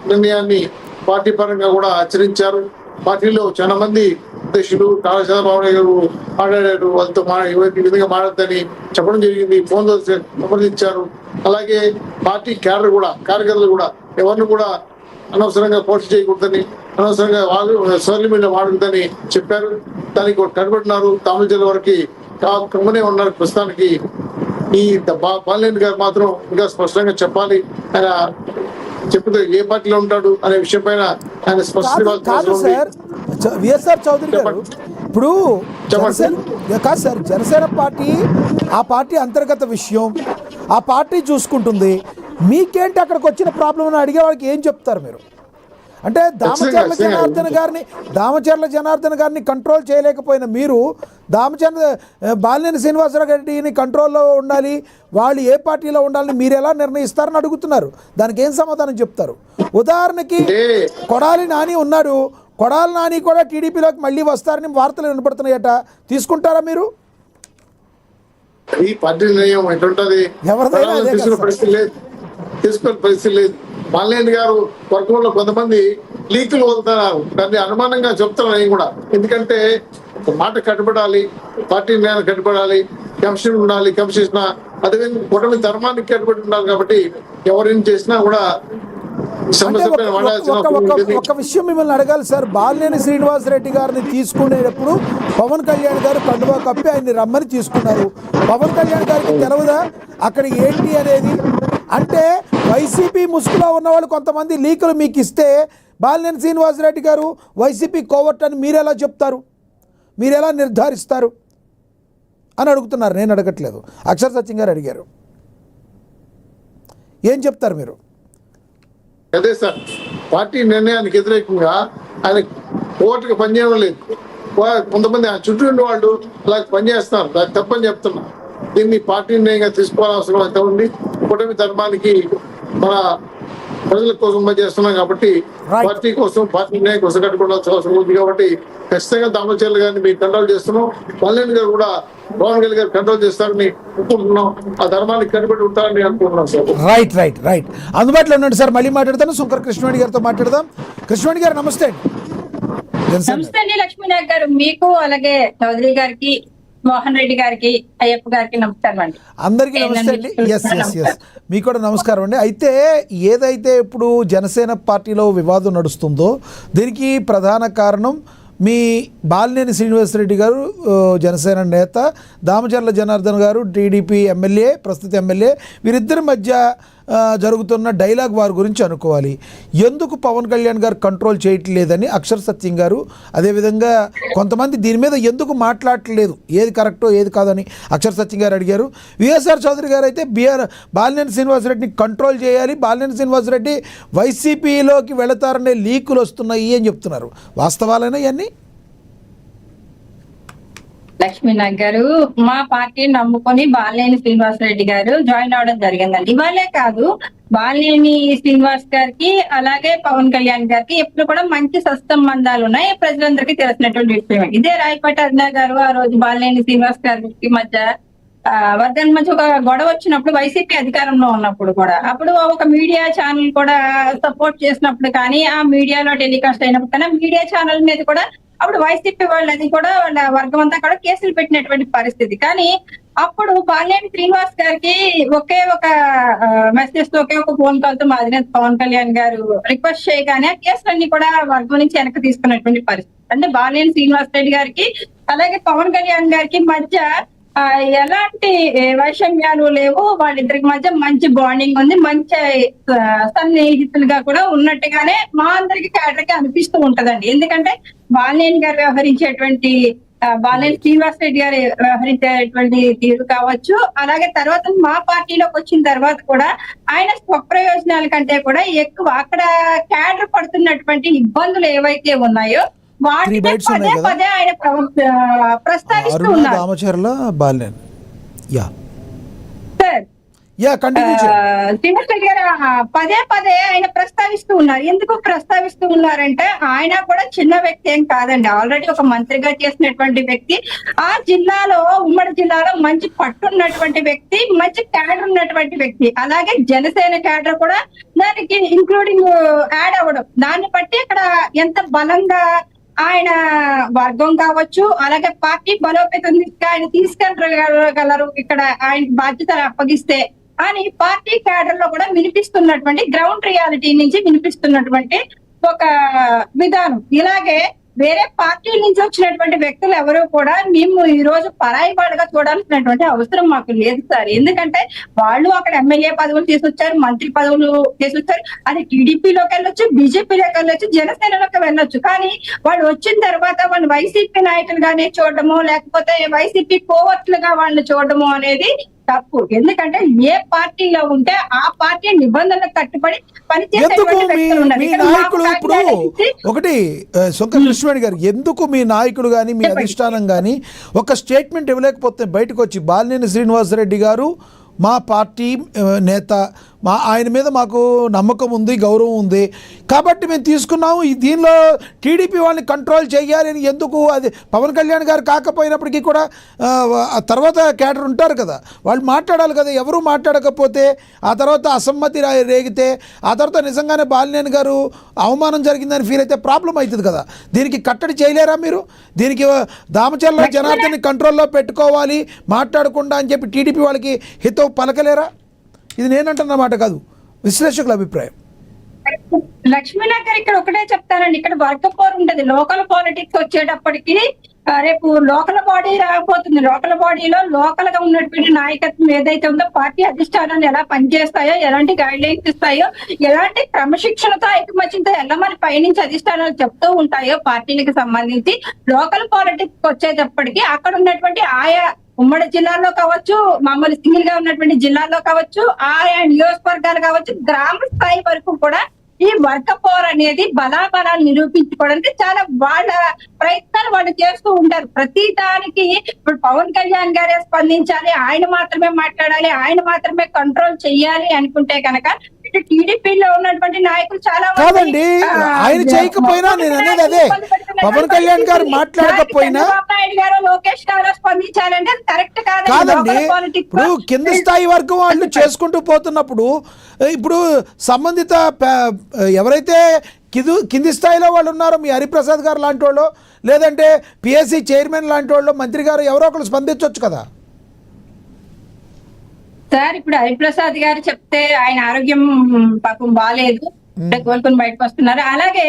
నిర్ణయాన్ని పార్టీ పరంగా కూడా ఆచరించారు. పార్టీలో చాలా మంది అధ్యక్షులు కాళ చంద్రబాబు నాయుడు గారు మాట్లాడారు, వాళ్ళతో ఈ విధంగా మాట్లాడద్దని చెప్పడం జరిగింది. ఫోన్లో సంప్రదించారు. అలాగే పార్టీ క్యాడర్ కూడా, కార్యకర్తలు కూడా ఎవరిని కూడా అనవసరంగా పోస్ట్ చేయకూడదని, అనవసరంగా సోషల్ మీడియా వాడకూడదని చెప్పారు. దానికి కనబడినారు. దామచర్ల వరకు కమ్మనే ఉన్నారు. ప్రస్తుతానికి ఈ బాలినేని గారు మాత్రం ఇంకా స్పష్టంగా చెప్పాలి. ఆయన చెప్తే ఏ పార్టీలో ఉంటాడు అనే విషయం పైన ఆయన కాదు సార్, విఎస్ఆర్ చౌదరి గారు, ఇప్పుడు కాదు సార్, జనసేన పార్టీ ఆ పార్టీ అంతర్గత విషయం, ఆ పార్టీ చూసుకుంటుంది. మీకేంటి అక్కడికి వచ్చిన ప్రాబ్లం అని అడిగే వాళ్ళకి ఏం చెప్తారు మీరు? అంటే దామచర్ల జనార్దన్ గారిని కంట్రోల్ చేయలేకపోయిన మీరు బాలినేని శ్రీనివాసరెడ్డిని కంట్రోల్లో ఉండాలి, వాళ్ళు ఏ పార్టీలో ఉండాలని మీరు ఎలా నిర్ణయిస్తారని అడుగుతున్నారు. దానికి ఏం సమాధానం చెప్తారు? ఉదాహరణకి కొడాలి నాని ఉన్నాడు, కొడాలి నాని కూడా టీడీపీలోకి మళ్ళీ వస్తారని వార్తలు వినపడుతున్నాయట. తీసుకుంటారా మీరు? ఈ పార్టీ నిర్ణయం ఎట్లుంటది? తీసుకునే పరిస్థితి లేదు. బాలినేని గారు వర్గంలో కొంతమంది లీకులు వదులుతున్నారు. దాన్ని అనుమానంగా చెప్తున్నాను నేను కూడా. ఎందుకంటే ఒక మాట కట్టుబడాలి, పార్టీ నిర్ణయాన్ని కట్టుబడాలి, కమిషన్ ఉండాలి, కమిషన్ అదేవిధంగా కూటమి ధర్మానికి కట్టుబడి ఉండాలి. కాబట్టి ఎవరేం చేసినా కూడా ఒక విషయం మిమ్మల్ని అడగాలి సార్. బాలినేని శ్రీనివాసరెడ్డి గారిని తీసుకునేటప్పుడు పవన్ కళ్యాణ్ గారు కండువా కప్పి ఆయన్ని రమ్మని తీసుకున్నారు. పవన్ కళ్యాణ్ గారికి తెలవదా అక్కడ ఏంటి అనేది? అంటే వైసీపీ ముసుగులో ఉన్నవాళ్ళు కొంతమంది లీకులు మీకు ఇస్తే బాలినేని శ్రీనివాసరెడ్డి గారు వైసీపీ కోవర్ట్ అని మీరు ఎలా చెప్తారు? మీరు ఎలా నిర్ధారిస్తారు అని అడుగుతున్నారు. నేను అడగట్లేదు, అక్షర్ సత్యం గారు అడిగారు. ఏం చెప్తారు మీరు? అదే సార్, పార్టీ నిర్ణయానికి వ్యతిరేకంగా ఆయన కోర్టుకు పనిచేయడం లేదు. కొంతమంది ఆ చుట్టూ ఉండే వాళ్ళు అలా పనిచేస్తున్నారు. దానికి తప్పని చెప్తున్నా. దీన్ని పార్టీ నిర్ణయంగా తీసుకోవాల్సిన అయితే ఉంది. కూటమి ధర్మానికి మన ప్రజల కోసం పనిచేస్తున్నాం కాబట్టి పార్టీ కోసం, పార్టీ నిర్ణయం కోసం కట్టుకోవాల్సిన అవసరం ఉంది. కాబట్టి ఖచ్చితంగా దామచర్ల గారిని మీరు కంట్రోల్ చేస్తున్నాం. బాలినేని గారు కూడా పవన్ కళ్యాణ్ గారు కంట్రోల్ చేస్తారని అనుకుంటున్నాం. ఆ ధర్మానికి కట్టుబడి ఉంటారని అనుకుంటున్నాం సార్. రైట్. అందుబాటులో ఉండండి సార్. మళ్ళీ మాట్లాడతాను. శంకర్ కృష్ణవేణి గారితో మాట్లాడదాం. కృష్ణవేణి గారు నమస్తే అండి. నమస్తే అండి లక్ష్మీనాయక్ గారు, మీకు అలాగే చౌదరి గారికి, మోహన్ రెడ్డి గారికి, అయ్యప్ప గారికి నమస్కారం అండి. అందరికీ నమస్తే అండి. ఎస్ మీకు కూడా నమస్కారం అండి. అయితే ఏదైతే ఇప్పుడు జనసేన పార్టీలో వివాదం నడుస్తుందో దీనికి ప్రధాన కారణం మీ బాలినేని శ్రీనివాసరెడ్డి గారు జనసేన నేత, దామచర్ల జనార్దన్ గారు టీడీపీ ఎమ్మెల్యే, ప్రస్తుత ఎమ్మెల్యే, వీరిద్దరి మధ్య జరుగుతున్న డైలాగ్ వార్ గురించి అనుకోవాలి. ఎందుకు పవన్ కళ్యాణ్ గారు కంట్రోల్ చేయట్లేదని అక్షర్ సత్యం గారు, అదేవిధంగా కొంతమంది దీని మీద ఎందుకు మాట్లాడట్లేదు, ఏది కరెక్టో ఏది కాదని అక్షర్ సత్యం గారు అడిగారు. విఎస్ఆర్ చౌదరి గారు అయితే బాలినేని శ్రీనివాసరెడ్డిని కంట్రోల్ చేయాలి, బాలినేని శ్రీనివాసరెడ్డి వైసీపీలోకి వెళతారనే లీకులు వస్తున్నాయి అని చెప్తున్నారు. వాస్తవాలైనా ఇవన్నీ? లక్ష్మీనాయక్ గారు, మా పార్టీని నమ్ముకొని బాలినేని శ్రీనివాసరెడ్డి గారు జాయిన్ అవడం జరిగిందండి. ఇవాళే కాదు, బాలినేని శ్రీనివాస్ గారికి అలాగే పవన్ కళ్యాణ్ గారికి ఎప్పుడు కూడా మంచి సత్సంబంధాలు ఉన్నాయి. ప్రజలందరికీ తెలిసినటువంటి విషయమే. ఇదే రాయపాటి అరుణ గారు ఆ రోజు బాలినేని శ్రీనివాస్ గారికి మధ్య వర్గానికి మధ్య ఒక గొడవ వచ్చినప్పుడు, వైసీపీ అధికారంలో ఉన్నప్పుడు కూడా, అప్పుడు ఒక మీడియా ఛానల్ కూడా సపోర్ట్ చేసినప్పుడు కానీ, ఆ మీడియాలో టెలికాస్ట్ అయినప్పుడు కానీ, మీడియా ఛానల్ మీద కూడా అప్పుడు వైసీపీ వాళ్ళది కూడా వాళ్ళ వర్గం అంతా కూడా కేసులు పెట్టినటువంటి పరిస్థితి. కానీ అప్పుడు బాలినేని శ్రీనివాస్ గారికి ఒకే ఒక మెసేజ్ తో, ఒకే ఒక ఫోన్ కాల్ తో మా అధినేత పవన్ కళ్యాణ్ గారు రిక్వెస్ట్ చేయగానే ఆ కేసులన్నీ కూడా వర్గం నుంచి వెనక్కి తీసుకున్నటువంటి పరిస్థితి. అంటే బాలినేని శ్రీనివాస్ రెడ్డి గారికి అలాగే పవన్ కళ్యాణ్ గారికి మధ్య ఎలాంటి వైషమ్యాలు లేవు, వాళ్ళిద్దరికి మధ్య మంచి బాండింగ్ ఉంది, మంచి సన్నిహితులుగా కూడా ఉన్నట్టుగానే మా అందరికి క్యాడర్కి అనిపిస్తూ ఉంటదండి. ఎందుకంటే బాలినేని గారు వ్యవహరించేటువంటి బాలినేని శ్రీనివాస్ రెడ్డి గారు వ్యవహరించేటువంటి తీరు కావచ్చు, అలాగే తర్వాత మా పార్టీలోకి వచ్చిన తర్వాత కూడా ఆయన స్వప్రయోజనాల కంటే కూడా ఎక్కువ అక్కడ క్యాడర్ పడుతున్నటువంటి ఇబ్బందులు ఏవైతే ఉన్నాయో వాటిని 3 bites ఉన్నాయి కదా? పదే ఆయన ప్రస్తావిస్తూ అరుణ ఉన్నారు. దామచర్ల బాలినేని. సార్ కంటిన్యూ చేయండి. శ్రీనివాస్ రెడ్డి గారు పదే ఆయన ప్రస్తావిస్తూ ఉన్నారు. ఎందుకు ప్రస్తావిస్తూ ఉన్నారంటే ఆయన కూడా చిన్న వ్యక్తి ఏం కాదండి, ఆల్రెడీ ఒక మంత్రిగా చేసినటువంటి వ్యక్తి, ఆ జిల్లాలో ఉమ్మడి జిల్లాలో మంచి పట్టున్నటువంటి వ్యక్తి, మంచి క్యాడర్ ఉన్నటువంటి వ్యక్తి, అలాగే జనసేన క్యాడర్ కూడా దానికి ఇంక్లూడింగ్ యాడ్ అవ్వడం, దాన్ని బట్టి ఇక్కడ ఎంత బలంగా ఆయన వర్గం కావచ్చు, అలాగే పార్టీ బలోపేతం ఆయన తీసుకెళ్ళగలరు ఇక్కడ ఆయన బాధ్యతలు అప్పగిస్తే అని పార్టీ క్యాడర్ లో కూడా వినిపిస్తున్నటువంటి గ్రౌండ్ రియాలిటీ నుంచి వినిపిస్తున్నటువంటి ఒక విధానం. ఇలాగే వేరే పార్టీ నుంచి వచ్చినటువంటి వ్యక్తులు ఎవరు కూడా మేము ఈ రోజు పరాయి వాళ్ళగా చూడాల్సినటువంటి అవసరం మాకు లేదు సార్. ఎందుకంటే వాళ్ళు అక్కడ ఎమ్మెల్యే పదవులు తీసుకొచ్చారు, మంత్రి పదవులు తీసుకొచ్చారు, అది టీడీపీలోకి వెళ్ళొచ్చు, బీజేపీలోకి వెళ్ళొచ్చు, జనసేనలోకి వెళ్ళొచ్చు. కానీ వాళ్ళు వచ్చిన తర్వాత వాళ్ళు వైసీపీ నాయకులుగానే చూడడము, లేకపోతే వైసీపీ కోవర్ట్లుగా వాళ్ళని చూడడము అనేది తప్పు. ఎందుకంటే ఏ పార్టీలో ఉంటే ఆ పార్టీ నిబంధనలకు కట్టుబడి పనిచేసేటువంటి వ్యక్తులు ఉన్నారు. మీ ఇక్కడ మా నాయకులు పార్టీ ఇప్పుడు అనేది ఒకటి శంకర కృష్ణవేణి గారు, ఎందుకు మీ నాయకులు కానీ మీ అధిష్టానం కానీ ఒక స్టేట్మెంట్ ఇవ్వలేకపోతే బయటకు వచ్చి బాలినేని శ్రీనివాసరెడ్డి గారు మా పార్టీ నేత, ఆయన మీద మాకు నమ్మకం ఉంది, గౌరవం ఉంది కాబట్టి మేము తీసుకున్నాము, దీనిలో టీడీపీ వాళ్ళని కంట్రోల్ చేయాలి అని ఎందుకు? అది పవన్ కళ్యాణ్ గారు కాకపోయినప్పటికీ కూడా తర్వాత క్యాడర్ ఉంటారు కదా, వాళ్ళు మాట్లాడాలి కదా. ఎవరు మాట్లాడకపోతే ఆ తర్వాత అసమ్మతి రేగితే ఆ తర్వాత నిజంగానే బాలినేని గారు అవమానం జరిగిందని ఫీల్ అయితే ప్రాబ్లం అవుతుంది కదా. దీనికి కట్టడి చేయలేరా మీరు? దీనికి దామచర్ల జనార్దన్ని కంట్రోల్లో పెట్టుకోవాలి మాట్లాడకుండా అని చెప్పి టీడీపీ వాళ్ళకి హితవు పలకలేరా? ఇది నేనంటున్నమాట కాదు, విశ్లేషకుల అభిప్రాయం. లక్ష్మీనగర్ ఇక్కడ ఒకటే చెప్తానండి, ఇక్కడ వర్క్ పోర్ ఉంటది. లోకల్ పాలిటిక్స్ వచ్చేటప్పటికి రేపు లోకల్ బాడీ రాకపోతుంది, లోకల్ బాడీలో లోకల్ గా ఉన్నటువంటి నాయకత్వం ఏదైతే ఉందో పార్టీ అధిష్టానాలు ఎలా పనిచేస్తాయో, ఎలాంటి గైడ్ లైన్స్ ఇస్తాయో, ఎలాంటి క్రమశిక్షణతో ఐకమత్యంతో వెళ్ళమని పైనుంచి అధిష్టానాలు చెప్తూ ఉంటాయో పార్టీలకు సంబంధించి, లోకల్ పాలిటిక్స్ వచ్చేటప్పటికి అక్కడ ఉన్నటువంటి ఆయా ఉమ్మడి జిల్లాల్లో కావచ్చు, మామూలు సింగిల్ గా ఉన్నటువంటి జిల్లాల్లో కావచ్చు, ఆయా నియోజకవర్గాలు కావచ్చు, గ్రామ స్థాయి వరకు కూడా ఈ వర్గ పోర్ అనేది బలాబలాలు నిరూపించుకోవడానికి చాలా వాళ్ళ ప్రయత్నాలు వాళ్ళు చేస్తూ ఉంటారు. ప్రతి దానికి ఇప్పుడు పవన్ కళ్యాణ్ గారే స్పందించాలి, ఆయన మాత్రమే మాట్లాడాలి, ఆయన మాత్రమే కంట్రోల్ చెయ్యాలి అనుకుంటే కనుక ఇటు టీడీపీలో ఉన్నటువంటి నాయకులు చాలా కాదండి, ఆయన చేయకపోయినా నేను అనేది అదే, పవన్ కళ్యాణ్ గారు మాట్లాడకపోయినా నాయుడు గారు లోకేష్ గారు స్పందించాలంటే అది కరెక్ట్ కాదండి. ఇప్పుడు కింద స్థాయి వరకు వాళ్ళు చేసుకుంటూ పోతున్నప్పుడు ఇప్పుడు సంబంధిత ఎవరైతే కింది స్థాయిలో వాళ్ళు ఉన్నారో, మీ హరిప్రసాద్ గారు లాంటి వాళ్ళు, లేదంటే పిఎస్సి చైర్మన్ లాంటి వాళ్ళు, మంత్రి గారు ఎవరో ఒకరు స్పందించవచ్చు కదా సార్. ఇప్పుడు హరిప్రసాద్ గారు చెప్తే ఆయన ఆరోగ్యం పాపం బాగాలేదు, కోలుకొని బయటకు వస్తున్నారు. అలాగే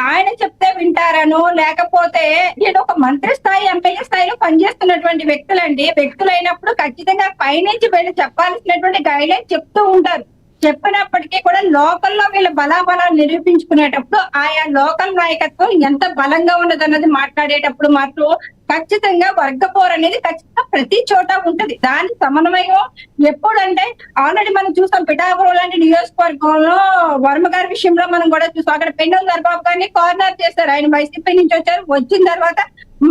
ఆయన చెప్తే వింటారను, లేకపోతే నేను ఒక మంత్రి స్థాయి ఎమ్మెల్యే స్థాయిలో పనిచేస్తున్నటువంటి వ్యక్తులైనప్పుడు ఖచ్చితంగా పైనుంచి వెళ్ళి చెప్పాల్సినటువంటి గైడ్ లైన్ చెప్తూ ఉంటారు. చెప్పినప్పటికీ కూడా లోకల్లో వీళ్ళ బలాబలాలు నిరూపించుకునేటప్పుడు ఆయా లోకల్ నాయకత్వం ఎంత బలంగా ఉన్నదన్నది మాట్లాడేటప్పుడు మాత్రం ఖచ్చితంగా వర్గపోర్ అనేది ఖచ్చితంగా ప్రతి చోట ఉంటది. దాని సమన్వయం ఎప్పుడంటే ఆల్రెడీ మనం చూసాం, పిఠాపురం లాంటి నియోజకవర్గంలో వర్మ గారి విషయంలో మనం కూడా చూసాం. అక్కడ పెన్నెల దర్బాబు గారిని కార్నర్ చేశారు, ఆయన వైసీపీ నుంచి వచ్చారు. వచ్చిన తర్వాత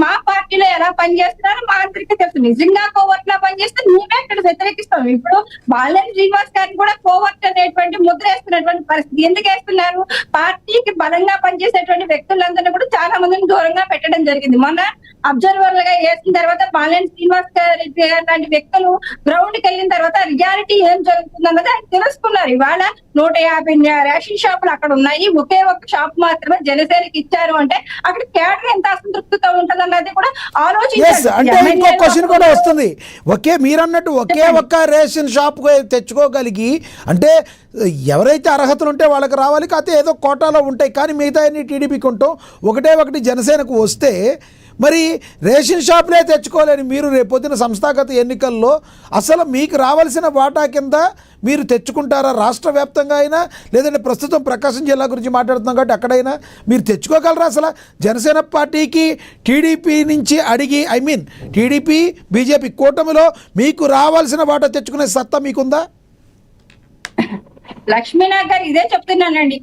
మా పార్టీలో ఎలా పనిచేస్తున్నారో మా అందరికీ తెలుసు. నిజంగా కోవర్ట్ లా పనిచేస్తే మేమే ఇక్కడ వ్యతిరేకిస్తాం. ఇప్పుడు బాలినేని శ్రీనివాస్ గారిని కూడా కోవర్ట్ అనేటువంటి ముద్ర వేస్తున్నటువంటి పరిస్థితి. ఎందుకు వేస్తున్నారు? పార్టీకి బలంగా పనిచేసేటువంటి వ్యక్తులందరినీ కూడా చాలా మందిని దూరంగా పెట్టడం జరిగింది. మొన్న అబ్జర్వర్ గా వేసిన తర్వాత బాలినేని శ్రీనివాస్ రెడ్డి లాంటి వ్యక్తులు గ్రౌండ్ కి వెళ్ళిన తర్వాత రియాలిటీ ఏం జరుగుతుంది అన్నది ఆయన తెలుసుకున్నారు. ఇవాళ 150 రేషన్ షాపులు అక్కడ ఉన్నాయి, ఒకే ఒక్క షాప్ మాత్రమే జనసేనకి ఇచ్చారు అంటే అక్కడ క్యాడర్ ఎంత అసంతృప్తితో ఉంటది అన్నది కూడా అంటే ఇంకో క్వశ్చన్ కూడా వస్తుంది. మీరన్నట్టు ఒకే ఒక్క రేషన్ షాప్ తెచ్చుకోగలిగి అంటే ఎవరైతే అర్హతలు ఉంటే వాళ్ళకి రావాలి, కాకపోతే ఏదో కోటాలో ఉంటాయి, కానీ మిగతా టీడీపీకి ఉంటాం, ఒకటి జనసేనకు వస్తే మరి రేషన్ షాపులే తెచ్చుకోలేని మీరు రేపొద్దున సంస్థాగత ఎన్నికల్లో అసలు మీకు రావాల్సిన వాటా కింద మీరు తెచ్చుకుంటారా? రాష్ట్ర వ్యాప్తంగా అయినా లేదంటే ప్రస్తుతం ప్రకాశం జిల్లా గురించి మాట్లాడుతున్నాం కాబట్టి అక్కడైనా మీరు తెచ్చుకోగలరా? అసలు జనసేన పార్టీకి టీడీపీ నుంచి అడిగి టీడీపీ బీజేపీ కూటమిలో మీకు రావాల్సిన వాటా తెచ్చుకునే సత్తా మీకుందా? లక్ష్మీనాథ్ గారు ఇదే చెప్తున్నానండి.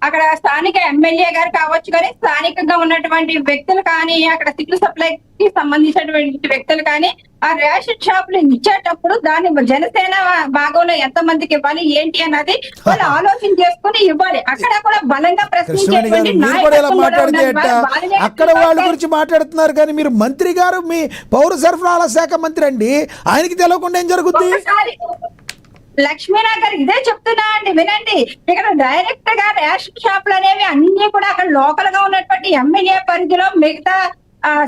అక్కడ స్థానిక ఎమ్మెల్యే గారు కావచ్చు, కానీ స్థానికంగా ఉన్నటువంటి వ్యక్తులు కానీ, అక్కడ సివిల్ సప్లైకి సంబంధించినటువంటి వ్యక్తులు కానీ ఆ రేషన్ షాపులు ఇచ్చేటప్పుడు దాన్ని జనసేన భాగంలో ఎంత మందికి ఇవ్వాలి ఏంటి అన్నది వాళ్ళు ఆలోచన చేసుకుని ఇవ్వాలి. అక్కడ కూడా బలంగా ప్రశ్నించేటువంటి అక్కడ వాళ్ళ గురించి మాట్లాడుతున్నారు కానీ మీరు మంత్రి గారు, మీ పౌర సరఫరాల శాఖ మంత్రి అండి, ఆయనకి తెలియకుండా ఏం జరుగుతుంది? లక్ష్మీనాథ్ గారు ఇదే చెప్తున్నా అండి, వినండి. ఇక్కడ డైరెక్ట్ గా రేషన్ షాపులు అనేవి అన్ని కూడా అక్కడ లోకల్ గా ఉన్నటువంటి ఎమ్మెల్యే పరిధిలో మిగతా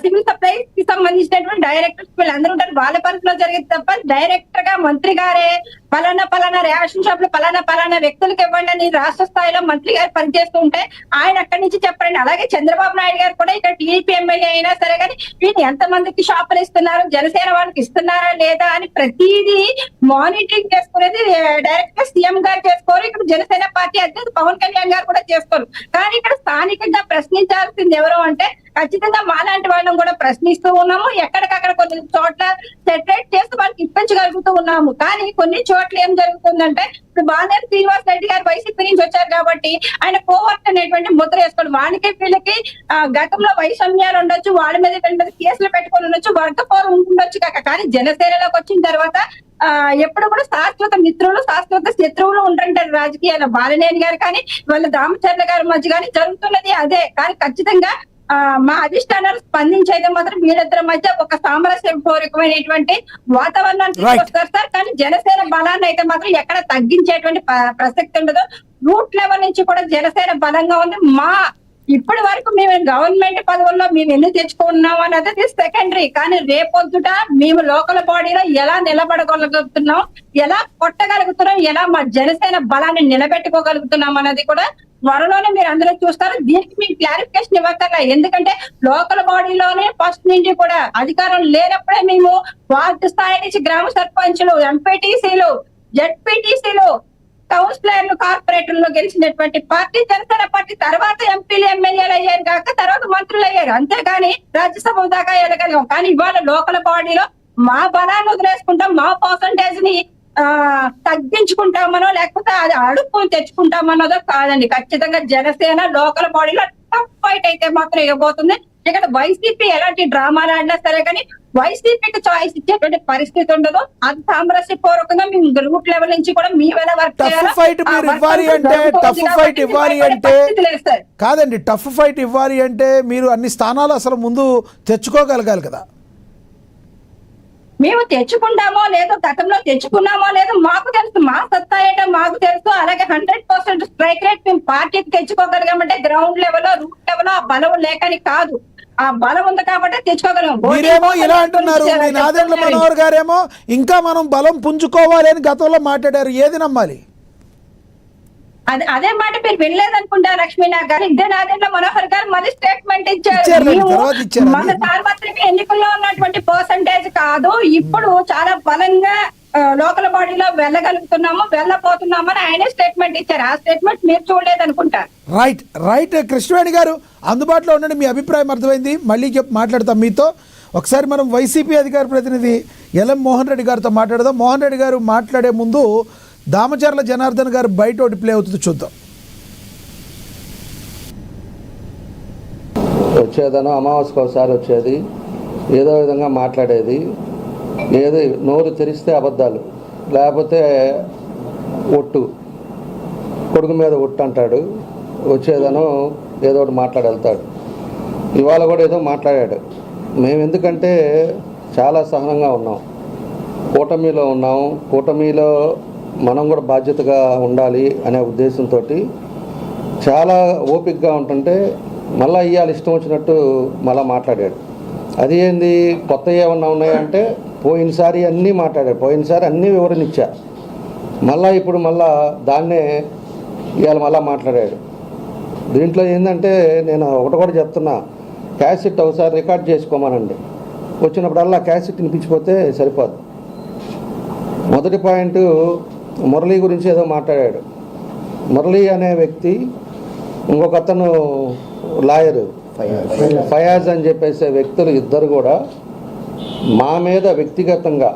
సివిల్ సప్లైస్ కి సంబంధించినటువంటి డైరెక్టర్స్ వీళ్ళందరూ ఉంటారు, వాళ్ళ పరిధిలో జరిగేది తప్ప డైరెక్టర్ గా మంత్రి గారే పలానా రేషన్ షాపులు పలానా వ్యక్తులకు ఇవ్వండి అని రాష్ట్ర స్థాయిలో మంత్రి గారు పనిచేస్తూ ఉంటే ఆయన అక్కడి నుంచి చెప్పండి. అలాగే చంద్రబాబు నాయుడు గారు కూడా ఇక్కడ టీడీపీ ఎమ్మెల్యే అయినా సరే కానీ వీళ్ళు ఎంత మందికి షాపులు ఇస్తున్నారు, జనసేన వాళ్ళకి ఇస్తున్నారా లేదా అని ప్రతిదీ మానిటరింగ్ చేసుకునేది డైరెక్ట్ గా సీఎం గారు చేసుకోరు, ఇక్కడ జనసేన పార్టీ అధ్యక్షుడు పవన్ కళ్యాణ్ గారు కూడా చేసుకోరు. కానీ ఇక్కడ స్థానికంగా ప్రశ్నించాల్సింది ఎవరు అంటే ఖచ్చితంగా మాలాంటి వాళ్ళని కూడా ప్రశ్నిస్తూ ఉన్నాము. ఎక్కడికక్కడ కొన్ని చోట్ల సెటరేట్ చేస్తూ వాళ్ళకి ఇప్పించగలుగుతూ ఉన్నాము. కానీ కొన్ని చోట్ల ఏం జరుగుతుందంటే ఇప్పుడు బాలినేని శ్రీనివాస్ రెడ్డి గారు వైసీపీ నుంచి వచ్చారు కాబట్టి ఆయన కోవర్ట్ అనేటువంటి ముద్ర వేసుకోండి. వాళ్ళకి వీళ్ళకి గతంలో వైషమ్యాలు ఉండొచ్చు, వాళ్ళ మీద వీళ్ళ మీద కేసులు పెట్టుకొని ఉండొచ్చు, వర్గపోరు ఉంటుండొచ్చు కాక, కానీ జనసేనలోకి వచ్చిన తర్వాత ఎప్పుడు కూడా శాశ్వత మిత్రులు శాశ్వత శత్రువులు ఉంటుంటారు రాజకీయాల్లో. బాలినేని గారు కానీ వాళ్ళ దామచర్ల గారి మధ్య కానీ జరుగుతున్నది అదే. కానీ ఖచ్చితంగా మా అధిష్టానాలు స్పందించైతే మాత్రం వీళ్ళిద్దరి మధ్య ఒక సామరస్యపూర్వకమైనటువంటి వాతావరణాన్ని తీసుకొస్తారు సార్. కానీ జనసేన బలాన్ని అయితే మాత్రం ఎక్కడ తగ్గించేటువంటి ప్రసక్తి ఉండదు. రూట్ లెవెల్ నుంచి కూడా జనసేన బలంగా ఉంది. ఇప్పటి వరకు మేము గవర్నమెంట్ పదవుల్లో మేము ఎన్ని తెచ్చుకున్నాం అన్నది సెకండరీ, కానీ రేపొద్దుట మేము లోకల్ బాడీలో ఎలా నిలబడగలుగుతున్నాం, ఎలా కొట్టగలుగుతున్నాం, ఎలా మా జనసేన బలాన్ని నిలబెట్టుకోగలుగుతున్నాం అన్నది కూడా త్వరలోనే మీరు అందరూ చూస్తారు. దీనికి మీకు క్లారిఫికేషన్ ఇవ్వకర్లా, ఎందుకంటే లోకల్ బాడీలోనే ఫస్ట్ నుంచి కూడా అధికారం లేనప్పుడే మేము వార్డు స్థాయి నుంచి గ్రామ సర్పంచులు, ఎంపీటీసీలు, జెడ్పీటీసీలు, కౌన్సిలర్లు, కార్పొరేటర్లు గెలిచినటువంటి పార్టీ జనసేన పార్టీ. తర్వాత ఎంపీలు ఎమ్మెల్యేలు అయ్యారు కాక తర్వాత మంత్రులు అయ్యారు, అంతేగాని రాజ్యసభ దాకా వెళ్ళగలిగాం. కానీ ఇవాళ లోకల్ బాడీలో మా బలాన్ని వదిలేసుకుంటాం, మా పర్సంటేజ్ ని తగ్గించుకుంటామనో లేకపోతే అది అడుపుని తెచ్చుకుంటామన్నదో కాదండి. ఖచ్చితంగా జనసేన లోకల్ బాడీలో టఫ్ ఫైట్ అయితే మాత్రం ఇవ్వబోతుంది. ఇక్కడ వైసీపీ ఎలాంటి డ్రామాలు ఆడినా సరే కానీ వైసీపీకి చాయిస్ ఇచ్చేటువంటి పరిస్థితి ఉండదు. అది సామరస్యపూర్వకంగా మేము రూట్ లెవెల్ నుంచి కూడా మీ వేళ వర్క్ కాదండి. టఫ్ ఫైట్ ఇవ్వాలి అంటే మీరు అన్ని స్థానాలు అసలు ముందు తెచ్చుకోగలగాలి కదా. మేము తెచ్చుకుంటామో లేదో, గతంలో తెచ్చుకున్నామో లేదో మాకు తెలుసు, మా సత్తా ఏంటో మాకు తెలుసు. అలాగే 100% స్ట్రైక్ రేట్ మేము పార్టీకి తెచ్చుకోగలిగామంటే గ్రౌండ్ లెవెల్ రూట్ లెవెల్ ఆ బలం లేకని కాదు, ఆ బలం ఉంది కాబట్టి తెచ్చుకోగలం. మీరేమో ఇలా అంటున్నారు, మీ నాదెండ్ల మనోహర్ గారేమో ఇంకా మనం బలం పుంజుకోవాలి అని గతంలో మాట్లాడారు, ఏది నమ్మాలి? అదే మాట మీరు వినలేదనుకుంటా లక్ష్మీనాథ్ గారు. ఇదే నాదెండ్ల మనోహర్ గారు మళ్ళీ స్టేట్మెంట్ ఇచ్చారు, మన సార్వత్రిక ఎన్నికల్లో ఉన్నటువంటి పర్సంటేజ్ కాదు, ఇప్పుడు చాలా బలంగా లోకల్ బాడీలో వెళ్ళగలుగుతున్నాము, వెళ్ళబోతున్నామని ఆయనే స్టేట్మెంట్ ఇచ్చారు. ఆ స్టేట్మెంట్ మీరు చూడలేదనుకుంటా. రైట్ కృష్ణవేణి గారు అందుబాటులో ఉండండి, మీ అభిప్రాయం అర్థమైంది, మళ్ళీ మాట్లాడతాం మీతో. ఒకసారి మనం వైసీపీ అధికార ప్రతినిధి ఎల్ఎం మోహన్ రెడ్డి గారితో మాట్లాడదాం. మోహన్ రెడ్డి గారు మాట్లాడే ముందు దామచర్ల జనార్దన్ గారు బయట ఒకటి ప్లే అవుతుంది, చూద్దాం. వచ్చేదనో అమావాస్యకు ఒకసారి వచ్చేది, ఏదో విధంగా మాట్లాడేది, ఏదో నోరు తెరిస్తే అబద్ధాలు, లేకపోతే ఒట్టు, కొడుకు మీద ఒట్టు అంటాడు, వచ్చేదనో ఏదో ఒకటి మాట్లాడి వెళ్తాడు. ఇవాళ కూడా ఏదో మాట్లాడాడు. మేము ఎందుకంటే చాలా సహనంగా ఉన్నాం, కూటమిలో ఉన్నాం, కూటమిలో మనం కూడా బాధ్యతగా ఉండాలి అనే ఉద్దేశంతో చాలా ఓపికగా ఉంటుంటే మళ్ళీ ఇవాళ ఇష్టం వచ్చినట్టు మళ్ళీ మాట్లాడాడు. అది ఏంది, కొత్త ఏమన్నా ఉన్నాయంటే పోయినసారి అన్నీ మాట్లాడాడు, పోయినసారి అన్నీ వివరణ ఇచ్చా, మళ్ళీ ఇప్పుడు మళ్ళా దాన్నే ఇవాళ మళ్ళీ మాట్లాడాడు. దీంట్లో ఏంటంటే నేను ఒకటి కూడా చెప్తున్నా, క్యాసెట్ ఒకసారి రికార్డ్ చేసుకోమనండి, వచ్చినప్పుడల్లా క్యాసెట్ వినిపించిపోతే సరిపోదు. మొదటి పాయింట్, మురళి గురించి ఏదో మాట్లాడాడు. మురళి అనే వ్యక్తి, ఇంకొక అతను లాయరు ఫయాజ్ అని చెప్పేసే వ్యక్తులు ఇద్దరు కూడా మా మీద వ్యక్తిగతంగా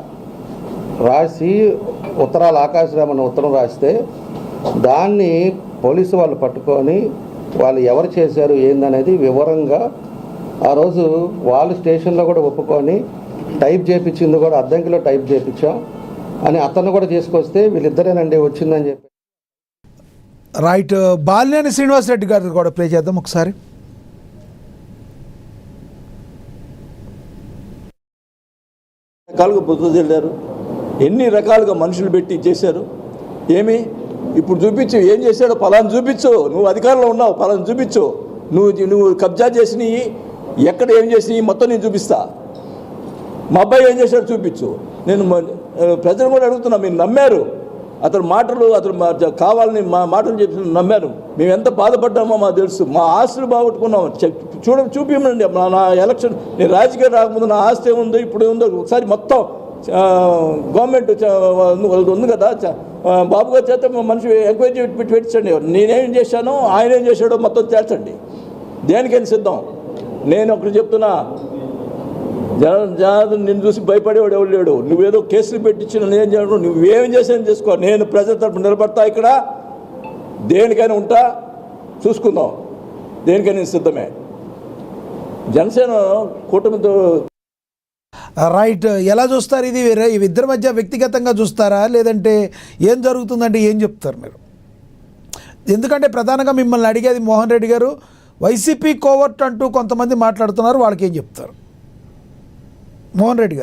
రాసి ఉత్తరాలు ఆకాశరామన్న ఉత్తరం రాస్తే దాన్ని పోలీసు వాళ్ళు పట్టుకొని వాళ్ళు ఎవరు చేశారు ఏందనేది వివరంగా ఆ రోజు వాళ్ళు స్టేషన్లో కూడా ఒప్పుకొని టైప్ చేయించింది కూడా అద్దంకిలో టైప్ చేయించాం అని అతను కూడా చేసుకొస్తే వీళ్ళిద్దరేనండి వచ్చిందని చెప్పి. రైట్, బాలినేని శ్రీనివాసరెడ్డి గారిని కూడా ప్లే చేద్దాం ఒకసారి. రకాలుగా బుద్ధులు ఎన్ని రకాలుగా మనుషులు పెట్టి చేశారు. ఏమి ఇప్పుడు చూపించు, ఏం చేశాడో పలాను చూపించు. నువ్వు అధికారంలో ఉన్నావు, పలాను చూపించు. నువ్వు కబ్జా చేసినవి ఎక్కడ ఏం చేసినవి మొత్తం నేను చూపిస్తా. మా అబ్బాయి ఏం చేశాడో చూపించు. నేను ప్రజలు కూడా అడుగుతున్నా, మీరు నమ్మారు అతను మాటలు, అతను కావాలని మా మాటలు చెప్పి నమ్మారు. మేము ఎంత బాధపడ్డామో మాకు తెలుసు. మా ఆస్తులు బాగొట్టుకున్నాం. చూపించండి. నా ఎలక్షన్, నేను రాజకీయం రాకముందు నా ఆస్తి ఏముందో ఇప్పుడు ఏముందో ఒకసారి మొత్తం గవర్నమెంట్ ఉంది కదా, బాబు గారి చేత మనిషి ఎంక్వైరీ పెట్టించండి. నేనేం చేశానో ఆయన ఏం చేశాడో మొత్తం తేల్చండి. దేనికైనా సిద్ధం. నేను ఒకటి చెప్తున్నా, జనార్దన్ నిన్ను చూసి భయపడేవాడు ఎవరు లేడు. నువ్వేదో కేసులు పెట్టించిన నేను చేయను, నువ్వేం చేసాను చేసుకో. నేను ప్రజల తరపున నిలబడతా, ఇక్కడ దేనికైనా ఉంటా, చూసుకుందాం. దేనికైనా సిద్ధమే. జనసేన కూటమితో. రైట్, ఎలా చూస్తారు ఇది? ఇద్దరి మధ్య వ్యక్తిగతంగా చూస్తారా, లేదంటే ఏం జరుగుతుందంటే ఏం చెప్తారు మీరు? ఎందుకంటే ప్రధానంగా మిమ్మల్ని అడిగేది మోహన్ రెడ్డి గారు, వైసీపీ కోవర్ట్ అంటూ కొంతమంది మాట్లాడుతున్నారు, వాళ్ళకి ఏం చెప్తారు? మోహన్ రెడ్డి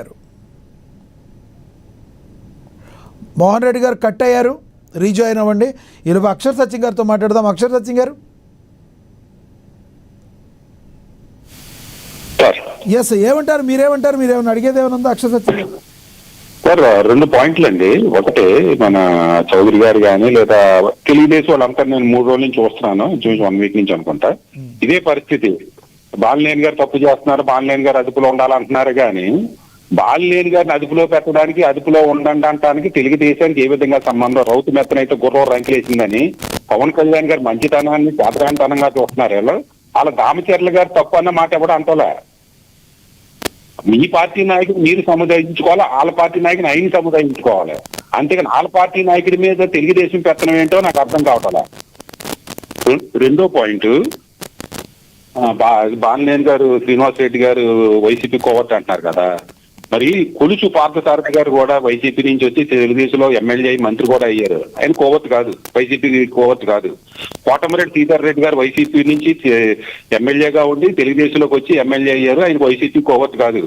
గారు కట్ అయ్యారు, రీజాయిన్ అవ్వండి. ఈలోపు అక్షర్ సచిన్ గారితో మాట్లాడదాం. అక్షర్ సచిన్ గారు, ఎస్, ఏమంటారు? మీరేమన్నా అడిగేది ఏమైనా ఉందా అక్షర్ సచిన్ గారు? సార్, 2 పాయింట్లు అండి. ఒకటి, మన చౌదరి గారు కానీ లేదా తెలుగుదేశం వాళ్ళంతా నేను 3 రోజుల నుంచి చూస్తున్నాను, 1 వీక్ నుంచి అనుకుంటా. ఇదే పరిస్థితి. బాలినేని గారు తప్పు చేస్తున్నారు, బాలినేని గారు అదుపులో ఉండాలంటున్నారు. కానీ బాలినేని గారిని అదుపులో పెట్టడానికి, అదుపులో ఉండంటానికి తెలుగుదేశానికి ఏ విధంగా సంబంధం? రౌతు మెత్తనైతే గుర్రం రంకిలేసిందని పవన్ కళ్యాణ్ గారు మంచితనాన్ని సాధారణతనంగా చూస్తున్నారు. వాళ్ళ దామచర్ల గారు తప్పు అన్న మాట ఎవడ అంటలే. మీ పార్టీ నాయకుడు మీరు సముదాయించుకోవాలి, వాళ్ళ పార్టీ నాయకుని ఆయన సముదాయించుకోవాలి. అంతేగాని వాళ్ళ పార్టీ నాయకుడి మీద తెలుగుదేశం పెత్తనం ఏంటో నాకు అర్థం కావట్లే. 2వ పాయింట్, బాలినేని గారు శ్రీనివాసరెడ్డి గారు వైసీపీ కోవర్ట్ అంటున్నారు కదా. మరి కొలుచు పార్థసారథి గారు కూడా వైసీపీ నుంచి వచ్చి తెలుగుదేశంలో ఎమ్మెల్యే మంత్రి కూడా అయ్యారు. ఆయన కోవర్ట్ కాదు, వైసీపీ కోవర్ట్ కాదు. కోటమిరెడ్డి సీతారెడ్డి రెడ్డి గారు వైసీపీ నుంచి ఎమ్మెల్యేగా ఉండి తెలుగుదేశంలోకి వచ్చి ఎమ్మెల్యే అయ్యారు. ఆయన వైసీపీ కోవర్ట్ కాదు.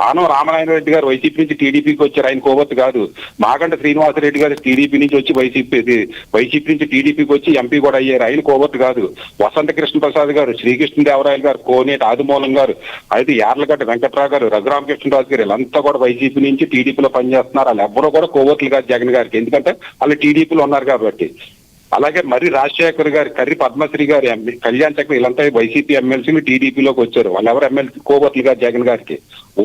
ఆనం రామనారాయణ రెడ్డి గారు వైసీపీ నుంచి టీడీపీకి వచ్చారు, ఆయన కోవర్ట్ కాదు. మాగంట శ్రీనివాసరెడ్డి గారు టీడీపీ నుంచి వచ్చి వైసీపీ నుంచి టీడీపీకి వచ్చి ఎంపీ కూడా అయ్యారు, ఆయన కోవర్ట్ కాదు. వసంత కృష్ణ ప్రసాద్ గారు, శ్రీకృష్ణదేవరాయలు గారు, కోనేటి ఆదిమూలం గారు, అయితే యార్లగడ్డ వెంకట్రావు గారు, రఘురామకృష్ణరాజు గారు, వీళ్ళంతా కూడా వైసీపీ నుంచి టీడీపీలో పనిచేస్తున్నారు. వాళ్ళు ఎవరో కూడా కోవర్ట్లు కాదు జగన్ గారికి, ఎందుకంటే వాళ్ళు టీడీపీలో ఉన్నారు కాబట్టి. అలాగే మరి రాజశేఖర్ గారు, కర్రి పద్మశ్రీ గారు, కళ్యాణ్ చక్ర, వీళ్ళంతా వైసీపీ ఎమ్మెల్సీలు టీడీపీలోకి వచ్చారు. వాళ్ళు ఎవరు ఎమ్మెల్సీ కోవర్ట్లు గారు జగన్ గారికి.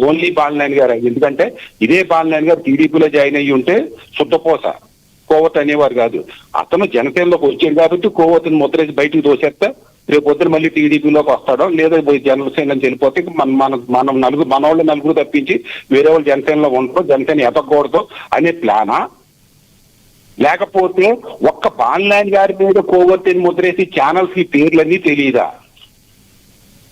ఓన్లీ బాలినేని గారు. ఎందుకంటే ఇదే బాలినేని గారు టీడీపీలో జాయిన్ అయ్యి ఉంటే శుద్ధపోస, కోవర్ట్ అనేవారు కాదు. అతను జనసేనలోకి వచ్చాడు కాబట్టి కోవర్ట్ని ముద్రేసి బయటకు దోసేస్తే రేపు పొద్దున మళ్ళీ టీడీపీలోకి వస్తాడో, లేదా జనసేన వెళ్ళిపోతే మనం మనోళ్ళు నలుగురు తప్పించి వేరే వాళ్ళు జనసేనలో ఉండరు, జనసేన ఎదగకూడదు అనే ప్లానా? లేకపోతే ఒక్క బాలినేని గారి మీద కోవర్తిని ముద్రేసి ఛానల్స్ కి పేర్లన్నీ తెలియదా?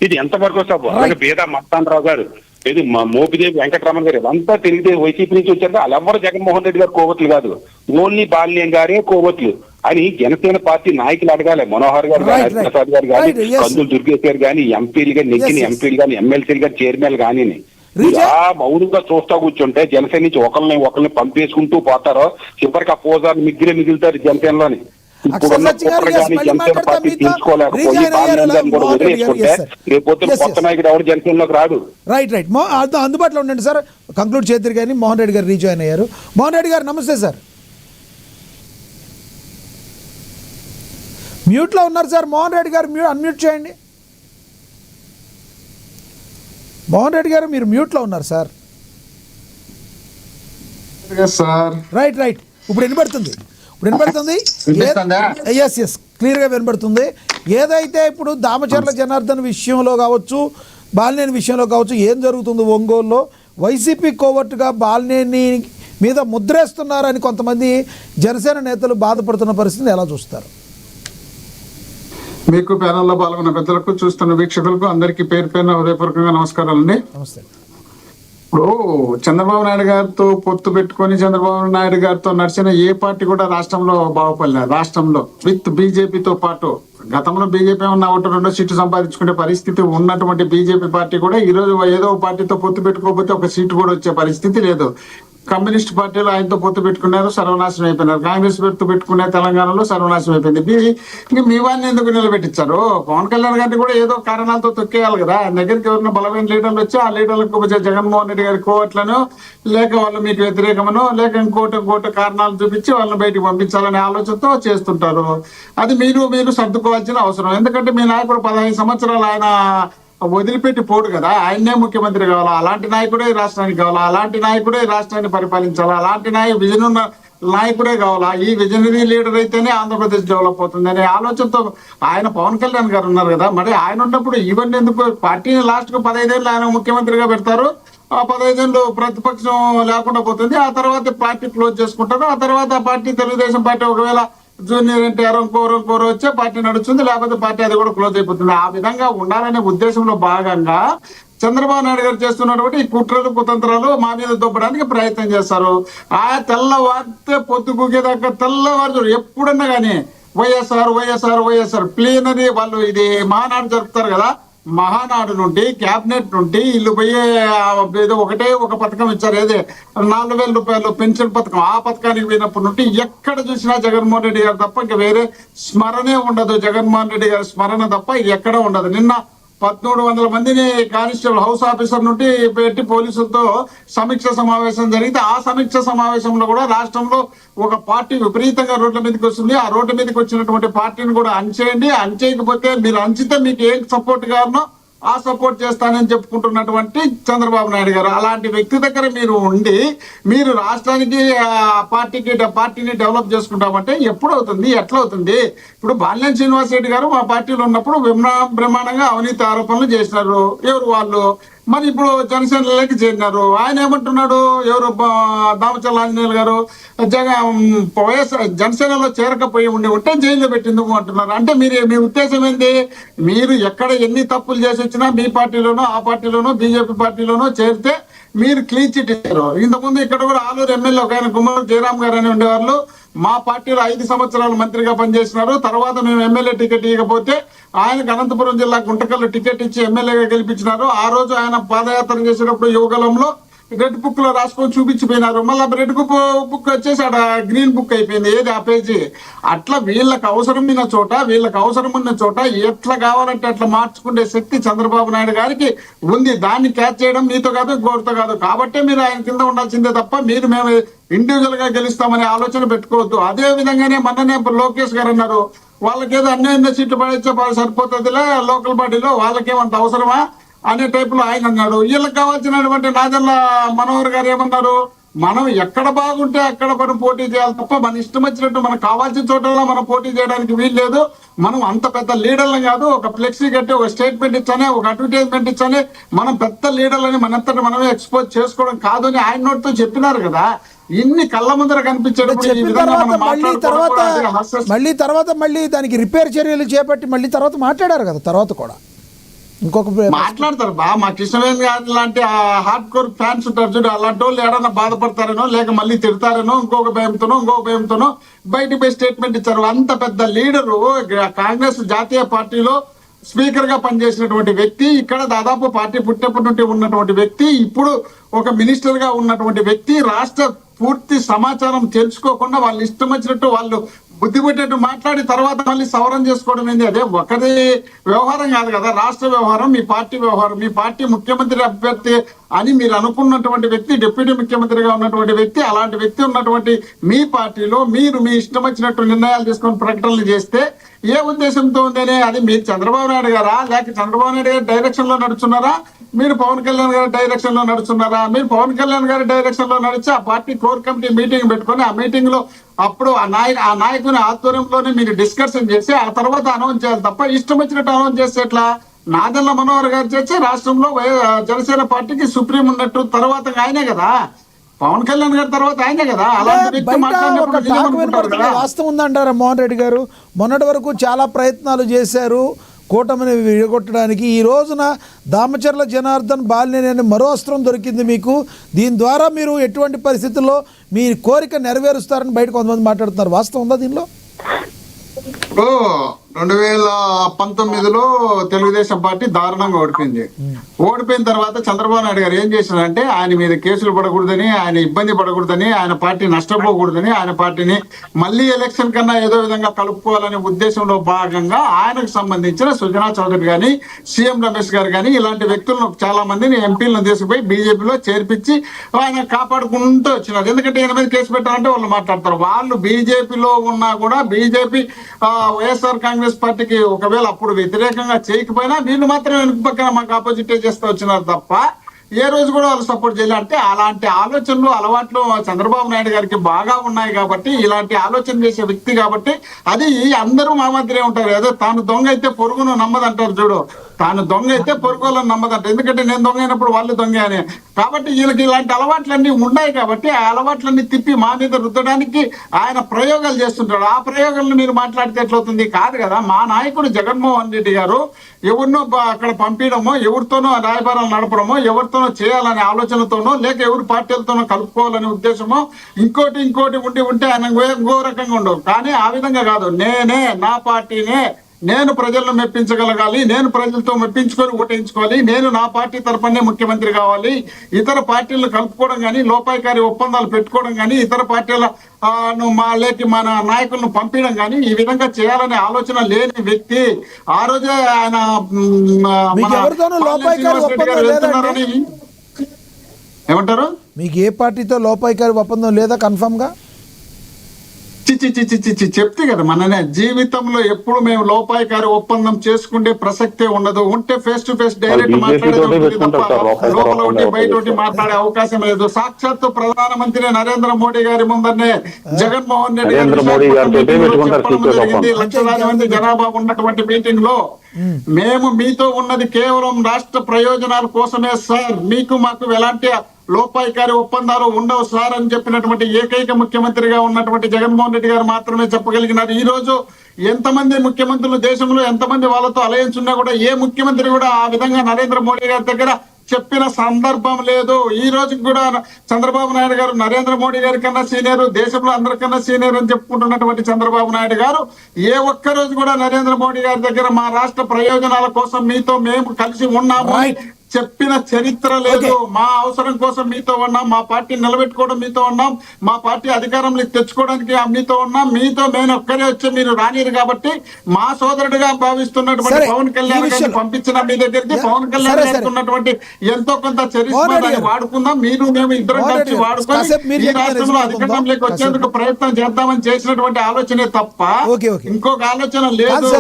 ఇది ఎంతవరకు సభ? అలాగే బేదా మస్తానరావు గారు, ఇది మోపిదేవి వెంకటరమణ గారు, ఇదంతా తెలుగుదేశం వైసీపీ నుంచి వచ్చారు. వాళ్ళెవ్వరు జగన్మోహన్ రెడ్డి గారు కోవర్ట్లు కాదు, ఓన్లీ బాలినేని గారే కోవర్ట్లు అని జనసేన పార్టీ నాయకులు అడగాలి. మనోహర్ గారు కానీ, హరిప్రసాద్ గారు కానీ, కందులు దుర్గేష్ గారు కానీ, ఎంపీలు కానీ, నెగ్గిన ఎంపీలు కానీ, ఎమ్మెల్సీలు కానీ, చైర్మన్ కానీ మౌనంగా చూస్తా కూర్చుంటే జనసేన నుంచి ఒకరిని పంపేసుకుంటూ పోతారో చివరికి ఆ పోజాలు మిగులుతారు జనసేనలోని. జనసేన పార్టీ తీసుకోలేకపోయి బాలినేని కూడా వదిలేసుకుంటే రేపొద్దున కొత్త నాయకుడు ఎవరు జనసేనలోకి రాడు. రైట్, అందుబాటులో ఉండండి సార్. కంక్లూడ్ చేద్దరు కానీ మోహన్ రెడ్డి గారు రీజాయిన్ అయ్యారు. మోహన్ రెడ్డి గారు నమస్తే సార్. మ్యూట్లో ఉన్నారు సార్. మోహన్ రెడ్డి గారు అన్మ్యూట్ చేయండి. మోహన్ రెడ్డి గారు మీరు మ్యూట్లో ఉన్నారు సార్. సార్ రైట్ ఇప్పుడు వినబడుతుంది ఎస్ క్లియర్గా వినబడుతుంది. ఏదైతే ఇప్పుడు దామచర్ల జనార్దన్ విషయంలో కావచ్చు, బాలినేని విషయంలో కావచ్చు, ఏం జరుగుతుంది ఒంగోలులో, వైసీపీ కోవర్టుగా బాలినేని మీద ముద్రేస్తున్నారని కొంతమంది జనసేన నేతలు బాధపడుతున్న పరిస్థితిని ఎలా చూస్తారు? మీకు ప్యానల్లో పాల్గొన్న పెద్దలకు, చూస్తున్న వీక్షకులకు అందరికీ పేరు పేరున హృదయపూర్వకంగా నమస్కారాలండి. నమస్తే. ఇప్పుడు చంద్రబాబు నాయుడు గారితో పొత్తు పెట్టుకొని చంద్రబాబు నాయుడు గారితో నడిచిన ఏ పార్టీ కూడా రాష్ట్రంలో బాగుపడలేదు. రాష్ట్రంలో విత్ బీజేపీతో పాటు గతంలో బీజేపీ ఉన్న 1-2 సీట్లు సంపాదించుకునే పరిస్థితి ఉన్నటువంటి బీజేపీ పార్టీ కూడా ఈ రోజు ఏదో పార్టీతో పొత్తు పెట్టుకోకపోతే ఒక సీటు కూడా వచ్చే పరిస్థితి లేదు. కమ్యూనిస్ట్ పార్టీలు ఆయనతో పొత్తు పెట్టుకున్నారు, సర్వనాశనం అయిపోయినారు. కాంగ్రెస్ పొత్తు పెట్టుకునే తెలంగాణలో సర్వనాశనం అయిపోయింది. ఇంక మీ వాడిని ఎందుకు నిలబెట్టించారు? పవన్ కళ్యాణ్ గారిని కూడా ఏదో కారణాలతో తొక్కేయాలి కదా. ఆయన దగ్గరికి ఎవరైనా బలమైన లీడర్లు వచ్చి ఆ లీడర్లకు జగన్మోహన్ రెడ్డి గారి కోవట్లను, లేక వాళ్ళు మీకు వ్యతిరేకమనో, లేక ఇంకోటి కారణాలు చూపించి వాళ్ళని బయటికి పంపించాలనే ఆలోచనతో చేస్తుంటారు. అది మీరు సర్దుకోవాల్సిన అవసరం. ఎందుకంటే మీ నాయకుడు 15 సంవత్సరాలు ఆయన వదిలిపెట్టి పోడు కదా. ఆయన్నే ముఖ్యమంత్రి కావాలా, అలాంటి నాయకుడే రాష్ట్రానికి కావాలా, అలాంటి నాయకుడే రాష్ట్రాన్ని పరిపాలించాలా, అలాంటి విజన్ ఉన్న నాయకుడే కావాలా. ఈ విజనరీ లీడర్ అయితేనే ఆంధ్రప్రదేశ్ డెవలప్ అవుతుంది అనే ఆలోచనతో ఆయన పవన్ కళ్యాణ్ గారు ఉన్నారు కదా. మరి ఆయన ఉన్నప్పుడు ఇవన్నీ ఎందుకు? పార్టీని లాస్ట్ కు 15 ఏళ్ళు ఆయన ముఖ్యమంత్రిగా పెడతారు. ఆ 15 ఏళ్ళు ప్రతిపక్షం లేకుండా పోతుంది. ఆ తర్వాత పార్టీ క్లోజ్ చేసుకుంటారు. ఆ తర్వాత ఆ పార్టీ తెలుగుదేశం పార్టీ ఒకవేళ జూనియర్ ఎన్టీఆర్ ఇంకోరు వచ్చే పార్టీ నడుస్తుంది, లేకపోతే పార్టీ అది కూడా క్లోజ్ అయిపోతుంది. ఆ విధంగా ఉండాలనే ఉద్దేశంలో భాగంగా చంద్రబాబు నాయుడు గారు చేస్తున్నటువంటి ఈ కుట్రలు కుతంత్రాలు మా మీద దొబ్బడానికి ప్రయత్నం చేస్తారు. ఆ తెల్లవారితే పొద్దు గుగేదాకా తెల్లవారు ఎప్పుడన్నా కానీ వైఎస్ఆర్ ప్లీనరీ వాళ్ళు ఇది మహానాడు జరుపుతారు కదా. మహానాడు నుండి క్యాబినెట్ నుండి ఇల్లు పోయే ఏదో ఒక పథకం ఇచ్చారు, ఏదే 4,000 రూపాయలు పెన్షన్ పథకం. ఆ పథకానికి పోయినప్పటి నుండి ఎక్కడ చూసినా జగన్మోహన్ రెడ్డి గారు తప్ప ఇంకా వేరే స్మరణే ఉండదు. జగన్మోహన్ రెడ్డి గారి స్మరణ తప్ప ఎక్కడ ఉండదు. నిన్న 1,300 మందిని కానిస్టేబుల్ హౌస్ ఆఫీసర్ నుండి పెట్టి పోలీసులతో సమీక్ష సమావేశం జరిగితే ఆ సమీక్ష సమావేశంలో కూడా రాష్ట్రంలో ఒక పార్టీ విపరీతంగా రోడ్ల మీదకి వస్తుంది. ఆ రోడ్ల మీదకి వచ్చినటువంటి పార్టీని కూడా అణచేయండి, అణచేయకపోతే మీరు అంచితే మీకు ఏం సపోర్ట్ కావాలనో ఆ సపోర్ట్ చేస్తానని చెప్పుకుంటున్నటువంటి చంద్రబాబు నాయుడు గారు అలాంటి వ్యక్తి దగ్గర మీరు ఉండి మీరు రాష్ట్రానికి పార్టీని డెవలప్ చేసుకుంటామంటే ఎప్పుడు అవుతుంది, ఎట్లా అవుతుంది? ఇప్పుడు బాలినేని శ్రీనివాస్ రెడ్డి గారు మా పార్టీలో ఉన్నప్పుడు బ్రహ్మాండంగా అవినీతి ఆరోపణలు చేసినారు. ఎవరు వాళ్ళు? మరి ఇప్పుడు జనసేనలోకి చేరినారు. ఆయన ఏమంటున్నాడు? ఎవరు దామచర్ల ఆంజనేయులు గారు వైఎస్ఆర్ జనసేనలో చేరకపోయి ఉంటే జైల్లో పెట్టిందుకు అంటున్నారు. అంటే మీ ఉద్దేశం ఏంటి? మీరు ఎక్కడ ఎన్ని తప్పులు చేసి వచ్చినా మీ పార్టీలోనో ఆ పార్టీలోనో బీజేపీ పార్టీలోనో చేరితే మీరు క్లీన్ చిట్ ఇచ్చారు. ఇంతకుముందు ఇక్కడ కూడా ఆలూరు ఎమ్మెల్యే ఒక ఆయన గుమ్మడి జయరామ్ గారు అని ఉండేవాళ్ళు. మా పార్టీలో 5 సంవత్సరాలు మంత్రిగా పనిచేసినారు. తర్వాత మేము ఎమ్మెల్యే టికెట్ ఇవ్వకపోతే ఆయనకు అనంతపురం జిల్లా గుంటకల్లో టికెట్ ఇచ్చి ఎమ్మెల్యేగా గెలిపించినారు. ఆ రోజు ఆయన పాదయాత్ర చేసేటప్పుడు యువగలంలో రెడ్ బుక్ లో రాసుకొని చూపించిపోయినారు. మళ్ళీ రెడ్ బుక్ వచ్చేసి అక్కడ గ్రీన్ బుక్ అయిపోయింది, ఏది ఆ పేజీ. అట్లా వీళ్ళకి అవసరమైన చోట వీళ్ళకి అవసరం ఉన్న చోట ఎట్లా కావాలంటే అట్లా మార్చుకునే శక్తి చంద్రబాబు నాయుడు గారికి ఉంది. దాన్ని క్యాచ్ చేయడం మీతో కాదు, గోరుతో కాదు. కాబట్టే మీరు ఆయన కింద ఉండాల్సిందే తప్ప మేము ఇండివిజువల్ గా గెలుస్తామనే ఆలోచన పెట్టుకోవద్దు. అదే విధంగానే మొన్ననే లోకేష్ గారు అన్నారు, వాళ్ళకేదో అన్ని సీట్లు పడితే సరిపోతుందిలే లోకల్ బాడీలో, వాళ్ళకేమంత అవసరమా అనే టైప్ లో ఆయన అన్నాడు. వీళ్ళకి కావాల్సినటువంటి నాదెల్ల మనోహర్ గారు ఏమన్నారు? మనం ఎక్కడ బాగుంటే అక్కడ మనం పోటీ చేయాలి తప్ప మన ఇష్టం వచ్చినట్టు మనకు కావాల్సిన చోటల్లో మనం పోటీ చేయడానికి వీలు లేదు. మనం అంత పెద్ద లీడర్లు కాదు. ఒక ఫ్లెక్సీ కట్టి ఒక స్టేట్మెంట్ ఇచ్చానే, ఒక అడ్వర్టైజ్మెంట్ ఇచ్చానే మనం పెద్ద లీడర్లని మనంతటి మనమే ఎక్స్పోజ్ చేసుకోవడం కాదు అని ఆయన నోటితో చెప్పినారు కదా. ఇన్ని కళ్ళ ముందర కనిపించేటప్పుడు మళ్ళీ దానికి రిపేర్ చర్యలు చేపట్టి మళ్ళీ తర్వాత మాట్లాడారు కదా. తర్వాత కూడా మాట్లాడతారు మాకు ఇష్టమైన లాంటి హార్డ్ కోర్ ఫ్యాన్స్ ఉంటారు చూడు, అలాంటి వాళ్ళు ఏడన్నా బాధపడతారనో లేక మళ్ళీ తిడతారనో ఇంకొక భయంతోనో బయటికి పోయి స్టేట్మెంట్ ఇచ్చారు. అంత పెద్ద లీడరు కాంగ్రెస్ జాతీయ పార్టీలో స్పీకర్ గా పనిచేసినటువంటి వ్యక్తి, ఇక్కడ దాదాపు పార్టీ పుట్టినప్పటి నుండి ఉన్నటువంటి వ్యక్తి, ఇప్పుడు ఒక మినిస్టర్ గా ఉన్నటువంటి వ్యక్తి, రాష్ట్ర పూర్తి సమాచారం తెలుసుకోకుండా వాళ్ళు ఇష్టం వచ్చినట్టు వాళ్ళు బుద్ధి పెట్టేట్టు మాట్లాడి తర్వాత మళ్ళీ సవరణ చేసుకోవడం ఏంది? అదే ఒకరి వ్యవహారం కాదు కదా, రాష్ట్ర వ్యవహారం, మీ పార్టీ వ్యవహారం. మీ పార్టీ ముఖ్యమంత్రి అభ్యర్థి అని మీరు అనుకున్నటువంటి వ్యక్తి, డిప్యూటీ ముఖ్యమంత్రిగా ఉన్నటువంటి వ్యక్తి, అలాంటి వ్యక్తి ఉన్నటువంటి మీ పార్టీలో మీరు మీ ఇష్టం వచ్చినట్టు నిర్ణయాలు తీసుకొని ప్రకటనలు చేస్తే ఏ ఉద్దేశంతో ఉందనే అది మీరు చంద్రబాబు నాయుడు గారా లేక చంద్రబాబు నాయుడు గారి డైరెక్షన్ లో నడుచున్నారా మీరు పవన్ కళ్యాణ్ గారి డైరెక్షన్ లో నడుస్తున్నారా? మీరు పవన్ కళ్యాణ్ గారి డైరెక్షన్ లో నడిచి ఆ పార్టీ కోర్ కమిటీ మీటింగ్ పెట్టుకొని ఆ మీటింగ్ లో అప్పుడు ఆ నాయకుని ఆధ్వర్యంలోనే మీరు డిస్కషన్ చేసి ఆ తర్వాత అనౌన్స్ చేయాలి తప్ప ఇష్టం వచ్చినట్టు అనౌన్స్ చేస్తే ఎట్లా? నాదెళ్ల మనోహర్ గారు చేస్తే రాష్ట్రంలో జనసేన పార్టీకి సుప్రీం ఉన్నట్టు తర్వాత ఆయనే కదా, పవన్ కళ్యాణ్ గారి తర్వాత ఆయనే కదా. అలాంటి వ్యక్తి బయట ఒక మాట్లాడినప్పుడు టాక్ నిజమనుకుంటారు వినపడుతుంది, కదా. వాస్తవం ఉందంటారా మోహన్ రెడ్డి గారు? మొన్నటి వరకు చాలా ప్రయత్నాలు చేశారు కూటమిని విడగొట్టడానికి. ఈ రోజున దామచర్ల జనార్దన్ బాలినేని అనే మరో అస్త్రం దొరికింది మీకు. దీని ద్వారా మీరు ఎటువంటి పరిస్థితుల్లో మీ కోరిక నెరవేరుస్తారని బయట కొంతమంది మాట్లాడుతున్నారు. వాస్తవం ఉందా దీనిలో? ఇప్పుడు 2019లో తెలుగుదేశం పార్టీ దారుణంగా ఓడిపోయింది. ఓడిపోయిన తర్వాత చంద్రబాబు నాయుడు గారు ఏం చేశారంటే ఆయన మీద కేసులు పడకూడదని, ఆయన ఇబ్బంది పడకూడదని, ఆయన పార్టీ నష్టపోకూడదని, ఆయన పార్టీని మళ్ళీ ఎలక్షన్ కన్నా ఏదో విధంగా కలుపుకోవాలనే ఉద్దేశంలో భాగంగా ఆయనకు సంబంధించిన సుజనా చౌదరి గాని, సీఎం రమేష్ గారు గాని ఇలాంటి వ్యక్తులను చాలా మందిని ఎంపీలను తీసుకుపోయి బీజేపీలో చేర్పించి ఆయన కాపాడుకుంటూ వచ్చినారు. ఎందుకంటే ఈయన మీద కేసు పెట్టాలంటే వాళ్ళు మాట్లాడతారు. వాళ్ళు బీజేపీలో ఉన్నా కూడా బీజేపీ వైఎస్ఆర్ కాంగ్రెస్ పార్టీకి ఒకవేళ అప్పుడు వ్యతిరేకంగా చేయకపోయినా వీళ్ళు మాత్రం వెనుక పక్కన మాకు ఆపోజిట్ చేస్తూ వచ్చినారు తప్ప ఏ రోజు కూడా వాళ్ళు సపోర్ట్ చేయాలి. అంటే అలాంటి ఆలోచనలు అలవాట్లు చంద్రబాబు నాయుడు గారికి బాగా ఉన్నాయి కాబట్టి ఇలాంటి ఆలోచన చేసే వ్యక్తి కాబట్టి అది అందరూ మా మధ్యనే ఉంటారు. ఏదో తాను దొంగ అయితే పొరుగును నమ్మదంటారు చూడు, తాను దొంగ అయితే పొరుగులను నమ్మదంట. ఎందుకంటే నేను దొంగ అయినప్పుడు వాళ్ళు దొంగ అని. కాబట్టి వీళ్ళకి ఇలాంటి అలవాట్లన్నీ ఉన్నాయి కాబట్టి ఆ అలవాట్లన్నీ తిప్పి మా మీద రుద్దడానికి ఆయన ప్రయోగాలు చేస్తుంటాడు. ఆ ప్రయోగాలను మీరు మాట్లాడితే ఎట్లవుతుంది? కాదు కదా. మా నాయకుడు జగన్మోహన్ రెడ్డి గారు ఎవరినో అక్కడ పంపించడమో, ఎవరితోనో రాయబారాలు నడపడమో, ఎవరితోనో చేయాలనే ఆలోచనతోనో, లేక ఎవరి పార్టీలతోనో కలుపుకోవాలనే ఉద్దేశమో ఇంకోటి ఉంటే ఆయన ఇంకో రకంగా ఉండవు. కానీ ఆ విధంగా కాదు. నేనే నా పార్టీనే, నేను ప్రజలను మెప్పించగలగాలి, నేను ప్రజలతో మెప్పించుకొని ఓటేయించుకోవాలి, నేను నా పార్టీ తరపునే ముఖ్యమంత్రి కావాలి, ఇతర పార్టీలను కలుపుకోవడం కానీ, లోపాయికారి ఒప్పందాలు పెట్టుకోవడం కానీ, ఇతర పార్టీల మన నాయకులను పంపించడం కానీ ఈ విధంగా చేయాలనే ఆలోచన లేని వ్యక్తి. ఆ రోజే ఆయన ఏమంటారు? మీకు ఏ పార్టీతో లోపాయికారి ఒప్పందం లేదా కన్ఫర్మ్ గా? చెప్తే కదా మననే జీవితంలో ఎప్పుడు మేము లోపాయికారి ఒప్పందం చేసుకుంటే ప్రసక్తే ఉండదు. ఉంటే ఫేస్ టు ఫేస్ డైరెక్ట్ మాట్లాడేది తప్ప లోపల ఒకటి బయట ఒకటి మాట్లాడే అవకాశం లేదు. సాక్షాత్తు ప్రధానమంత్రి నరేంద్ర మోడీ గారి ముందరనే జగన్మోహన్ రెడ్డి జరిగింది. లక్షలాది మంది జనాభా ఉన్నటువంటి మీటింగ్ లో మేము మీతో ఉన్నది కేవలం రాష్ట్ర ప్రయోజనాల కోసమే సార్, మీకు మాకు ఎలాంటి లోపాయికారి ఒప్పందాలు ఉండవు సార్ అని చెప్పినటువంటి ఏకైక ముఖ్యమంత్రిగా ఉన్నటువంటి జగన్మోహన్ రెడ్డి గారు మాత్రమే చెప్పగలిగినారు. ఈ రోజు ఎంతమంది ముఖ్యమంత్రులు దేశంలో ఎంతమంది వాళ్ళతో అలయన్స్ ఉన్నా కూడా ఏ ముఖ్యమంత్రి కూడా ఆ విధంగా నరేంద్ర మోడీ గారి దగ్గర చెప్పిన సందర్భం లేదు. ఈ రోజు కూడా చంద్రబాబు నాయుడు గారు నరేంద్ర మోడీ గారి కన్నా సీనియర్, దేశంలో అందరికన్నా సీనియర్ అని చెప్పుకుంటున్నటువంటి చంద్రబాబు నాయుడు గారు ఏ ఒక్క రోజు కూడా నరేంద్ర మోడీ గారి దగ్గర మా రాష్ట్ర ప్రయోజనాల కోసం మీతో మేము కలిసి ఉన్నాము చెప్పిన చరిత్ర లేదు. మా అవసరం కోసం మీతో ఉన్నాం, మా పార్టీ నిలబెట్టుకోవడం మీతో ఉన్నాం, మా పార్టీ అధికారంలోకి తెచ్చుకోవడానికి మీతో ఉన్నాం, మీతో మేము ఒక్కరే వచ్చి మీరు రానిరు కాబట్టి మా సోదరుడిగా భావిస్తున్నటువంటి పవన్ కళ్యాణ్ గారిని పంపించిన మీ దగ్గరికి పవన్ కళ్యాణ్ గారికి ఉన్నటువంటి ఎంతో కొంత చరిత్ర వాడుకుందాం, మీరు మేము ఇద్దరం కలిసి వాడుకొని ఈ రాష్ట్రంలో అధికారంలోకి వచ్చేందుకు ప్రయత్నం చేద్దామని చేసినటువంటి ఆలోచనే తప్ప ఇంకొక ఆలోచన లేదు.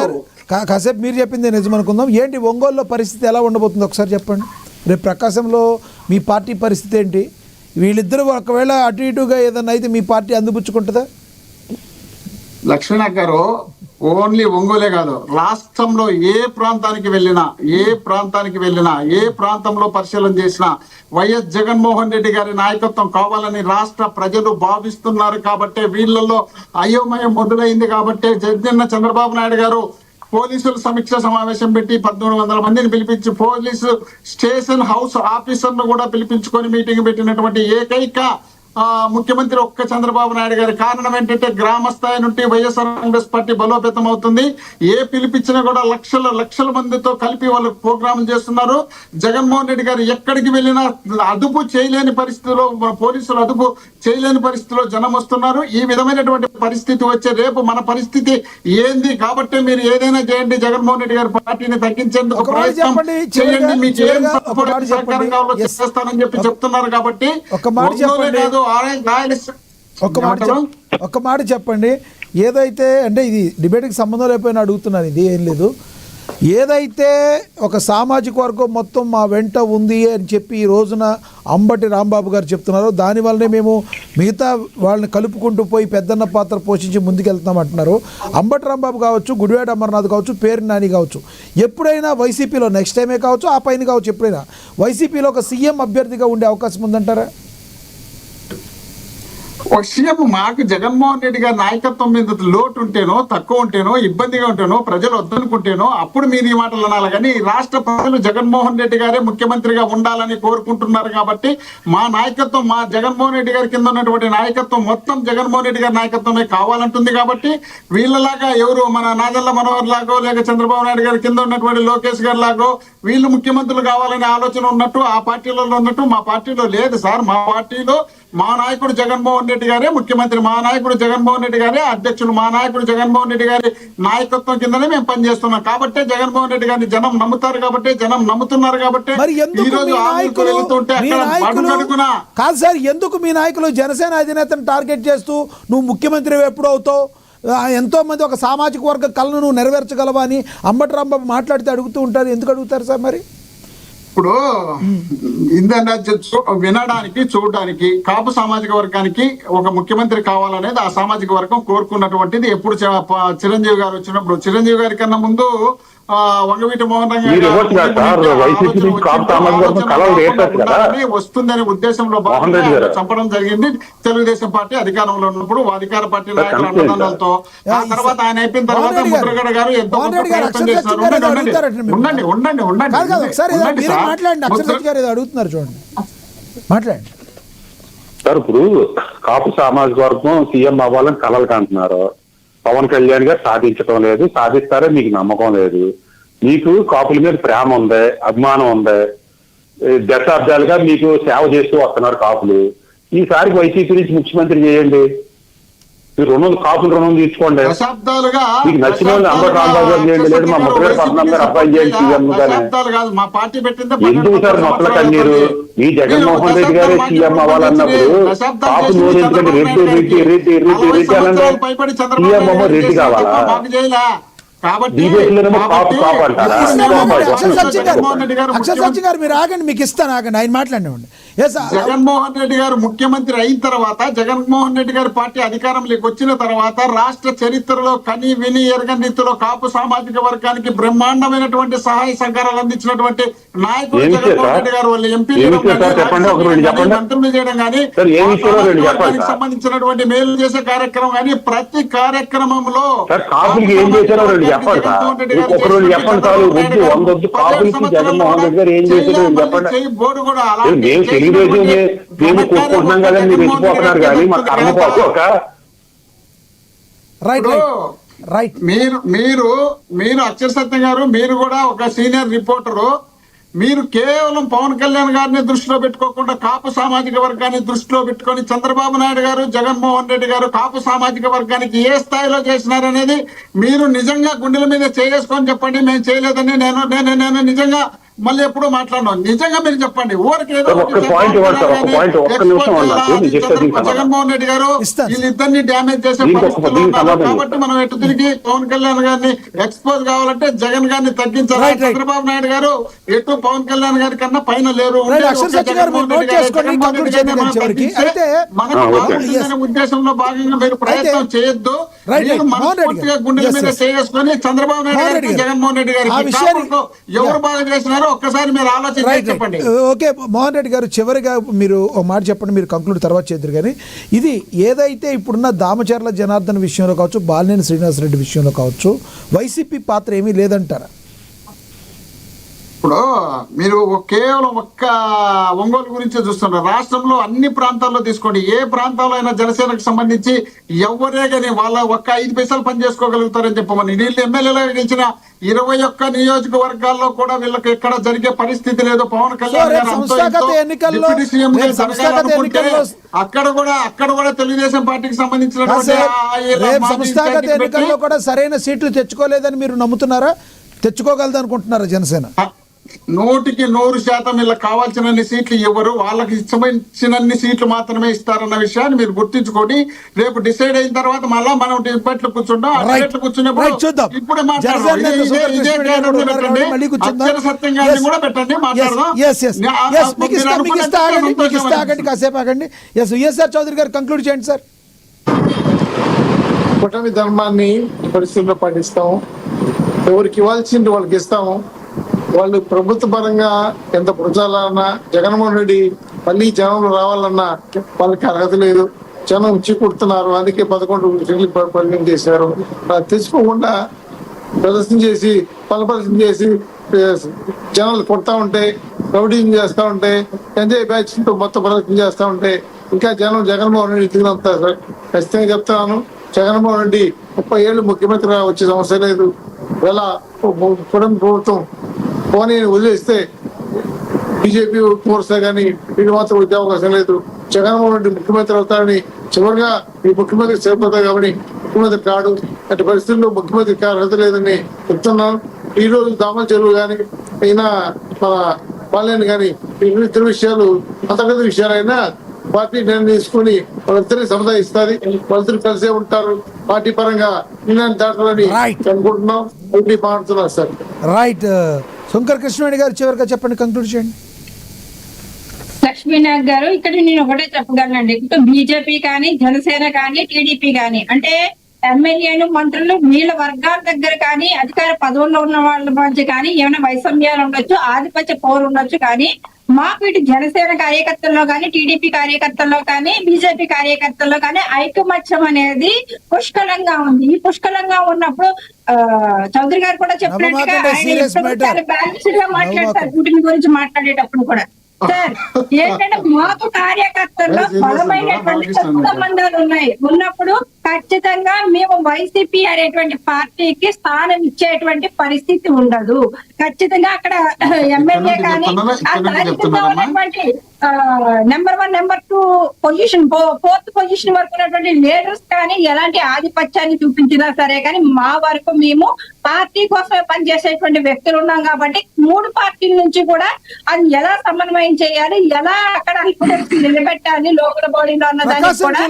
కాసేపు మీరు చెప్పింది నిజమనుకుందాం. ఏంటి ఒంగోలులో పరిస్థితి ఎలా ఉండబోతుంది ఒకసారి చెప్పండి. రేపు ప్రకాశంలో మీ పార్టీ పరిస్థితి ఏంటి? వీళ్ళిద్దరూ ఒకవేళ అటు ఇటుగా ఏదన్నా అయితే మీ పార్టీ అందిపుచ్చుకుంటుందా? లక్ష్మీనాథ్ గారు ఓన్లీ ఒంగోలే కాదు, రాష్ట్రంలో ఏ ప్రాంతానికి వెళ్ళినా, ఏ ప్రాంతంలో పరిశీలన చేసినా వైఎస్ జగన్మోహన్ రెడ్డి గారి నాయకత్వం కావాలని రాష్ట్ర ప్రజలు భావిస్తున్నారు. కాబట్టి వీళ్ళల్లో అయోమయం మొదలైంది. కాబట్టి నిన్న చంద్రబాబు నాయుడు గారు పోలీసులు సమీక్ష సమావేశం పెట్టి 1300 మందిని పిలిపించి పోలీసు స్టేషన్ హౌస్ ఆఫీసర్ను కూడా పిలిపించుకొని మీటింగ్ పెట్టినటువంటి ఏకైక ముఖ్యమంత్రి ఒక్క చంద్రబాబు నాయుడు గారి. కారణం ఏంటంటే గ్రామ స్థాయి నుండి వైఎస్ఆర్ కాంగ్రెస్ పార్టీ బలోపేతం అవుతుంది. ఏ పిలిపించినా కూడా లక్షల మందితో కలిపి వాళ్ళు ప్రోగ్రాం చేస్తున్నారు. జగన్మోహన్ రెడ్డి గారు ఎక్కడికి వెళ్ళినా అదుపు చేయలేని పరిస్థితిలో, పోలీసులు అదుపు చేయలేని పరిస్థితిలో జనం వస్తున్నారు. ఈ విధమైనటువంటి పరిస్థితి వచ్చే రేపు మన పరిస్థితి ఏంది? కాబట్టి మీరు ఏదైనా చేయండి, జగన్మోహన్ రెడ్డి గారి పార్టీని తగ్గించేందుకు ప్రయత్నం చేయండి, మీకు ఏం సహకారం కావాలో చేస్తానని చెప్పి చెప్తున్నారు. కాబట్టి ఒక్క మాట చెప్పండి. ఏదైతే అంటే ఇది డిబేట్కి సంబంధం లేకపోయినా అడుగుతున్నాను, ఇది ఏం లేదు. ఏదైతే ఒక సామాజిక వర్గం మొత్తం మా వెంట ఉంది అని చెప్పి ఈ రోజున అంబటి రాంబాబు గారు చెప్తున్నారో దానివల్లనే మేము మిగతా వాళ్ళని కలుపుకుంటూ పోయి పెద్దన్న పాత్ర పోషించి ముందుకెళ్తామంటున్నారు. అంబటి రాంబాబు కావచ్చు, గుడివాడ అమర్నాథ్ కావచ్చు, పేరు నాని కావచ్చు, ఎప్పుడైనా వైసీపీలో నెక్స్ట్ టైమే కావచ్చు, ఆ పైన కావచ్చు, ఎప్పుడైనా వైసీపీలో ఒక సీఎం అభ్యర్థిగా ఉండే అవకాశం ఉందంటారా? ఒక సీఎం మాకు జగన్మోహన్ రెడ్డి గారి నాయకత్వం మీద లోటు ఉంటేనో, తక్కువ ఉంటేనో, ఇబ్బందిగా ఉంటేనో, ప్రజలు వద్దనుకుంటేనో అప్పుడు మీరు ఈ మాటలు అనాలి. కానీ రాష్ట్ర ప్రజలు జగన్మోహన్ రెడ్డి గారే ముఖ్యమంత్రిగా ఉండాలని కోరుకుంటున్నారు కాబట్టి మా నాయకత్వం, మా జగన్మోహన్ రెడ్డి గారి కింద ఉన్నటువంటి నాయకత్వం మొత్తం జగన్మోహన్ రెడ్డి గారి నాయకత్వమే కావాలంటుంది. కాబట్టి వీళ్ళలాగా ఎవరు మన నాదెళ్ల మనోహర్ లాగో లేక చంద్రబాబు నాయుడు గారి కింద ఉన్నటువంటి లోకేష్ గారి లాగో వీళ్ళు ముఖ్యమంత్రులు కావాలనే ఆలోచన ఉన్నట్టు ఆ పార్టీలలో ఉన్నట్టు మా పార్టీలో లేదు సార్. మా పార్టీలో మా నాయకుడు జగన్మోహన్ రెడ్డి గారే ముఖ్యమంత్రి, మా నాయకుడు జగన్మోహన్ రెడ్డి గారే అధ్యక్షులు, మా నాయకుడు జగన్మోహన్ రెడ్డి గారి నాయకత్వం కిందనే మేము పనిచేస్తున్నాం. కాబట్టి జగన్మోహన్ రెడ్డి గారిని జనం నమ్ముతారు, కాబట్టి జనం నమ్ముతున్నారు. కాబట్టి మరి ఎందుకు ఈ రోజు మీ నాయకులు కాదు సార్, ఎందుకు మీ నాయకులు జనసేన అధినేతను టార్గెట్ చేస్తూ నువ్వు ముఖ్యమంత్రి ఎప్పుడు అవుతావు, ఎంతో మంది ఒక సామాజిక వర్గ కళను నువ్వు నెరవేర్చగలవా అని అంబటి రాంబాబు మాట్లాడితే అడుగుతూ ఉంటారు. ఎందుకు అడుగుతారు సార్? మరి ఇప్పుడు వినడానికి, చూడడానికి కాపు సామాజిక వర్గానికి ఒక ముఖ్యమంత్రి కావాలనేది ఆ సామాజిక వర్గం కోరుకున్నటువంటిది. ఎప్పుడు చిరంజీవి గారు వచ్చినప్పుడు, చిరంజీవి గారి కన్నా ముందు వంగవీటి మోహన్ వస్తుందనే ఉద్దేశంలో భాగంగా చంపడం జరిగింది. తెలుగుదేశం పార్టీ అధికారంలో ఉన్నప్పుడు అధికార పార్టీ నాయకుల అన్నదానాలతో. ఆ తర్వాత ఆయన అయిపోయిన తర్వాత ముద్రగడ గారు ఎంతో ప్రయత్నం చేస్తున్నారు. సార్ ఇప్పుడు కాపు సామాజిక వర్గం సీఎం అవ్వాలని కలలు కంటున్నారు. పవన్ కళ్యాణ్ గారు సాధించడం లేదు, సాధిస్తారే మీకు నమ్మకం లేదు. మీకు కాపుల మీద ప్రేమ ఉంది, అభిమానం ఉంది, దశాబ్దాలుగా మీకు సేవ చేస్తూ వస్తున్నారు కాపులు. ఈసారి వైసీపీ నుంచి ముఖ్యమంత్రి చేయండి, మీరు కాపులు రుణం తీసుకోండి. మీకు నచ్చిన వాళ్ళు అంబటి రాంబాబు గారు చేయండి, లేదు మా ముద్రగడ పద్మనాభం గారు అబ్బాయి చేయండి సీఎం గానే. ఎందుకు సార్ మొక్కల కన్నీరు? మీ జగన్మోహన్ రెడ్డి గారే సీఎం అవ్వాలన్నప్పుడు కాపు నోరు ఎందుకంటే రెడ్డి రెడ్డి రెడ్డి రెడ్డి రెడ్డి అనంటే సీఎం అమ్మ రెడ్డి కావాలా? మీరు ఆగండి, మీకు ఇస్తాను, ఆగండి, ఆయన మాట్లాడినండి. జగన్మోహన్ రెడ్డి గారు ముఖ్యమంత్రి అయిన తర్వాత, జగన్మోహన్ రెడ్డి గారి పార్టీ అధికారంలోకి వచ్చిన తర్వాత రాష్ట్ర చరిత్రలో కని విని ఎరగని రీతిలో కాపు సామాజిక వర్గానికి బ్రహ్మాండమైనటువంటి సహాయ సహకారాలు అందించినటువంటి నాయకుడు జగన్మోహన్ రెడ్డి గారు. వాళ్ళు ఎంపీలు మంత్రులు చేయడం కానీ, సంబంధించినటువంటి మేలు చేసే కార్యక్రమం కానీ ప్రతి కార్యక్రమంలో బోర్డు కూడా మీరు అక్షర సత్యం గారు, మీరు కూడా ఒక సీనియర్ రిపోర్టరు. మీరు కేవలం పవన్ కళ్యాణ్ గారిని దృష్టిలో పెట్టుకోకుండా కాపు సామాజిక వర్గాన్ని దృష్టిలో పెట్టుకొని చంద్రబాబు నాయుడు గారు, జగన్మోహన్ రెడ్డి గారు కాపు సామాజిక వర్గానికి ఏ స్థాయిలో చేసినారనేది మీరు నిజంగా గుండెల మీద చేసుకొని చెప్పండి. మేము చేయలేదని నేను నిజంగా మళ్ళీ ఎప్పుడు మాట్లాడినాం. నిజంగా మీరు చెప్పండి. ఊరికి జగన్మోహన్ రెడ్డి గారు వీళ్ళిద్దరిని డ్యామేజ్ చేసే పరిస్థితులు ఉన్నారు. కాబట్టి మనం ఎటు తిరిగి పవన్ కళ్యాణ్ గారిని ఎక్స్పోజ్ కావాలంటే జగన్ గారిని తగ్గించాలి. చంద్రబాబు నాయుడు గారు ఎటు పవన్ కళ్యాణ్ గారి కన్నా పైన లేరు. ఉద్దేశంలో భాగంగా మీరు ప్రయత్నం చేయొద్దు. మనస్ఫూర్తిగా గుండెల మీద చేసుకొని చంద్రబాబు నాయుడు గారికి, జగన్మోహన్ రెడ్డి గారికి ఎవరు బాగా చేసినారో ఒక్కసారి మీరు ఆలోచించి చెప్పండి. ఓకే మోహన్ రెడ్డి గారు, చివరిగా మీరు ఒక మాట చెప్పండి, మీరు కంక్లూడ్ తర్వాత చేద్దరు. కానీ ఇది ఏదైతే ఇప్పుడున్న దామచర్ల జనార్దన్ విషయంలో కావచ్చు, బాలినేని శ్రీనివాసరెడ్డి విషయంలో కావచ్చు, వైసీపీ పాత్ర ఏమీ లేదంటారా? ఇప్పుడు మీరు కేవలం ఒక్క ఒంగోలు గురించే చూస్తున్నారు. రాష్ట్రంలో అన్ని ప్రాంతాల్లో తీసుకోండి, ఏ ప్రాంతాల్లో అయినా జనసేనకు సంబంధించి ఎవరే కానీ వాళ్ళ ఒక్క 5 పైసలు పని చేసుకోగలుగుతారని చెప్పమని. వీళ్ళు ఎమ్మెల్యేలుగా గెలిచిన 21 నియోజకవర్గాల్లో కూడా వీళ్ళకి ఎక్కడ జరిగే పరిస్థితి లేదు. పవన్ కళ్యాణ్ గారు డిప్యూటీ సీఎం అక్కడ కూడా తెలుగుదేశం పార్టీకి సంబంధించినటువంటి ఎన్నికల్లో కూడా సరైన సీట్లు తెచ్చుకోలేదని మీరు నమ్ముతున్నారా? తెచ్చుకోగలదు అనుకుంటున్నారా జనసేన? 100% ఇలా కావాల్సినన్ని సీట్లు ఇవ్వరు, వాళ్ళకి ఇష్టమైనన్ని సీట్లు మాత్రమే ఇస్తారన్న విషయాన్ని మీరు గుర్తించుకొని రేపు డిసైడ్ అయిన తర్వాత మళ్ళా మనం డిబేట్లు కూర్చుంటాం. ఆ Right. డిబేట్లు కూర్చున్నప్పుడు Right, చూద్దాం. ఇప్పుడు జనసేన నేత సుందర కృష్ణారెడ్డి గారు ఉన్నారు, మళ్ళీ కూర్చుందాం. సత్యం గారిని కూడా పెట్టండి, మాట్లాడదాం. మీకు ఇస్తా ఆగండి, కాసేపు ఆగండి. విఎస్ఆర్ చౌదరి గారు కంక్లూడ్ చేయండి సార్. కూటమి ధర్మాన్ని పరిస్థితుల్లో పాటిస్తాము. ఎవరికి ఇవ్వాల్సింది వాళ్ళకి ఇస్తాము. వాళ్ళు ప్రభుత్వ పరంగా ఎంత ప్రచారాలన్నా జగన్మోహన్ రెడ్డి మళ్ళీ జనంలో రావాలన్నా వాళ్ళకి అర్హత లేదు. జనం చీకుడుతున్నారు, అందుకే 11 సీట్లు పరిగణన చేశారు. అది తెచ్చుకోకుండా ప్రదర్శన చేసి ప్రదర్శన చేసి జనాలు కొడతా ఉంటే, రౌడీంగ్ చేస్తా ఉంటే, ఎంజాయ్ బ్యాచ్ మొత్తం ప్రదర్శన చేస్తా ఉంటే ఇంకా జగన్మోహన్ రెడ్డి తిరిగినంత ఖచ్చితంగా చెప్తున్నాను. జగన్మోహన్ రెడ్డి 30 ఏళ్ళు ముఖ్యమంత్రిగా వచ్చే సమస్య లేదు. ఇలా కుటుంబ ప్రభుత్వం పోనీ వదిలేస్తే బీజేపీ కోర్సే కానీ వీళ్ళు మాత్రం వచ్చే అవకాశం లేదు. జగన్మోహన్ రెడ్డి ముఖ్యమంత్రి అవుతాడని చివరిగా ఈ ముఖ్యమంత్రి చేపడతారు కాబట్టి ముఖ్యమంత్రి కాడు. అటు పరిస్థితుల్లో ముఖ్యమంత్రికి అర్హత లేదని చెప్తున్నాను. ఈ రోజు దామల చెరువు కానీ అయినా మన బాలేని కానీ ఇతర విషయాలు అంతర్గత విషయాలైనా పార్టీ నిర్ణయం తీసుకుని వాళ్ళిద్దరిని సముదాయిస్తుంది. వాళ్ళిద్దరు కలిసే ఉంటారు. పార్టీ పరంగా నిర్ణయం దాటాలని అనుకుంటున్నాం. మాట్లాడుతున్నారు సార్. రైట్. శంకర్ కృష్ణారెడ్డి గారు చివరిగా చెప్పండి, కంక్లూడ్ చేయండి. లక్ష్మీనాథ్ గారు, ఇక్కడ నేను ఒకటే చెప్పగలనండి. ఇటు బీజేపీ కానీ, జనసేన కానీ, టీడీపీ కానీ, అంటే ఎమ్మెల్యేలు, మంత్రులు వీళ్ళ వర్గాల దగ్గర కానీ, అధికార పదవుల్లో ఉన్న వాళ్ళ మధ్య కానీ ఏమైనా వైషమ్యాలు ఉండొచ్చు, ఆధిపత్య పోరు ఉండొచ్చు. కానీ మాకు ఇటు జనసేన కార్యకర్తల్లో కానీ, టీడీపీ కార్యకర్తల్లో కానీ, బీజేపీ కార్యకర్తల్లో కానీ ఐకమత్యం అనేది పుష్కలంగా ఉంది. ఈ పుష్కలంగా ఉన్నప్పుడు చౌదరి గారు కూడా చెప్పినట్టుగా ఆయన బ్యాలెన్స్డ్ గా మాట్లాడతారు కూటమి గురించి మాట్లాడేటప్పుడు కూడా. సార్, ఏంటంటే మాకు కార్యకర్తల్లో బలమైనటువంటి సంబంధాలు ఉన్నప్పుడు ఖచ్చితంగా మేము వైసీపీ అనేటువంటి పార్టీకి స్థానం ఇచ్చేటువంటి పరిస్థితి ఉండదు. ఖచ్చితంగా అక్కడ ఎమ్మెల్యే కానీ ఆ స్థానికంగా ఉన్నటువంటి number 1, number 2 position, 4th position వరకు ఉన్నటువంటి లీడర్స్ కానీ ఎలాంటి ఆధిపత్యాన్ని చూపించినా సరే కానీ మా వరకు మేము పార్టీ కోసమే పనిచేసేటువంటి వ్యక్తులు ఉన్నాం కాబట్టి 3 పార్టీల నుంచి కూడా అది ఎలా సమన్వయం చేయాలి, ఎలా అక్కడ నిలబెట్టాలి లోకల్ బాడీలో అన్నదాన్ని కూడా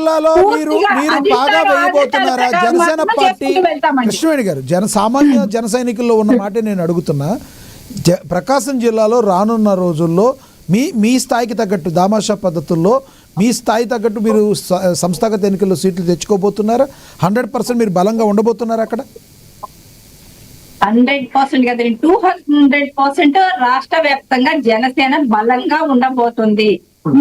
జనసేన పార్టీ కృష్ణవేణి గారు సామాన్య జన సైనికుల్లో ఉన్న మాట నేను అడుగుతున్నా. ప్రకాశం జిల్లాలో రానున్న రోజుల్లో మీ స్థాయికి తగ్గట్టు దామాషా పద్ధతుల్లో మీ స్థాయి తగ్గట్టు మీరు సంస్థాగత ఎన్నికల్లో సీట్లు తెచ్చుకోబోతున్నారా? 100% మీరు బలంగా ఉండబోతున్నారా అక్కడ? 100% కదండి, 200% రాష్ట్ర వ్యాప్తంగా జనసేన బలంగా ఉండబోతుంది.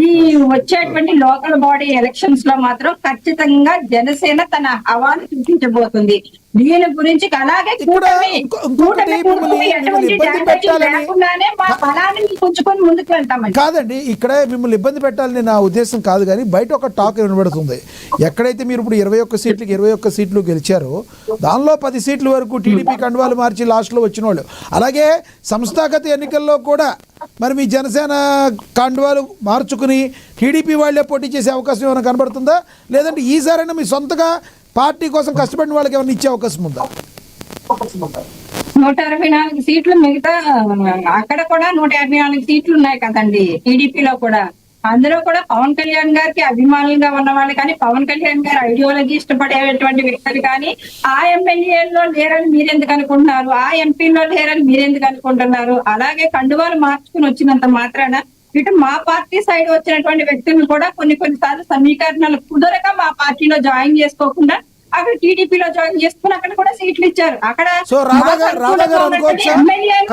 ఈ వచ్చేటువంటి లోకల్ బాడీ ఎలక్షన్స్ లో మాత్రం ఖచ్చితంగా జనసేన తన హవాను చూపించబోతుంది. దీని గురించి అలాగే ముందుకు వెళ్తామండి. కాదండి, ఇక్కడ మిమ్మల్ని ఇబ్బంది పెట్టాలని నా ఉద్దేశం కాదు, కానీ బయట ఒక టాక్ వినబడుతుంది. ఎక్కడైతే మీరు ఇప్పుడు 21 సీట్లకి 21 సీట్లు గెలిచారో దానిలో 10 సీట్ల వరకు టీడీపీ కండువాలు మార్చి లాస్ట్లో వచ్చిన వాళ్ళు, అలాగే సంస్థాగత ఎన్నికల్లో కూడా మరి మీ జనసేన కండువాలు మార్చుకుని టీడీపీ వాళ్ళే పోటీ చేసే అవకాశం ఏమైనా కనబడుతుందా? లేదంటే ఈసారైనా మీ సొంతగా పార్టీ కోసం కష్టపడిన వాళ్ళకి ఏమైనా ఇచ్చే అవకాశం ఉందా? 124 సీట్లు, మిగతా అక్కడ కూడా 154 సీట్లు ఉన్నాయి కదండి టీడీపీలో కూడా. అందులో కూడా పవన్ కళ్యాణ్ గారికి అభిమానులుగా ఉన్న వాళ్ళు కానీ, పవన్ కళ్యాణ్ గారి ఐడియాలజీ ఇష్టపడేటువంటి వ్యక్తులు కానీ ఆ ఎమ్మెల్యేలో లేరని మీరెందుకు అనుకుంటున్నారు, ఆ ఎంపీలో లేరని మీరెందుకు అనుకుంటున్నారు? అలాగే కండువాలు మార్చుకుని వచ్చినంత మాత్రాన ఇటు మా పార్టీ సైడ్ వచ్చినటువంటి వ్యక్తులను కూడా కొన్నిసార్లు సమీకరణాలు కుదరక మా పార్టీలో జాయిన్ చేసుకోకుండా అక్కడ టీడీపీలో జాయిన్ చేసుకుని అక్కడ కూడా సీట్లు ఇచ్చారు. అక్కడ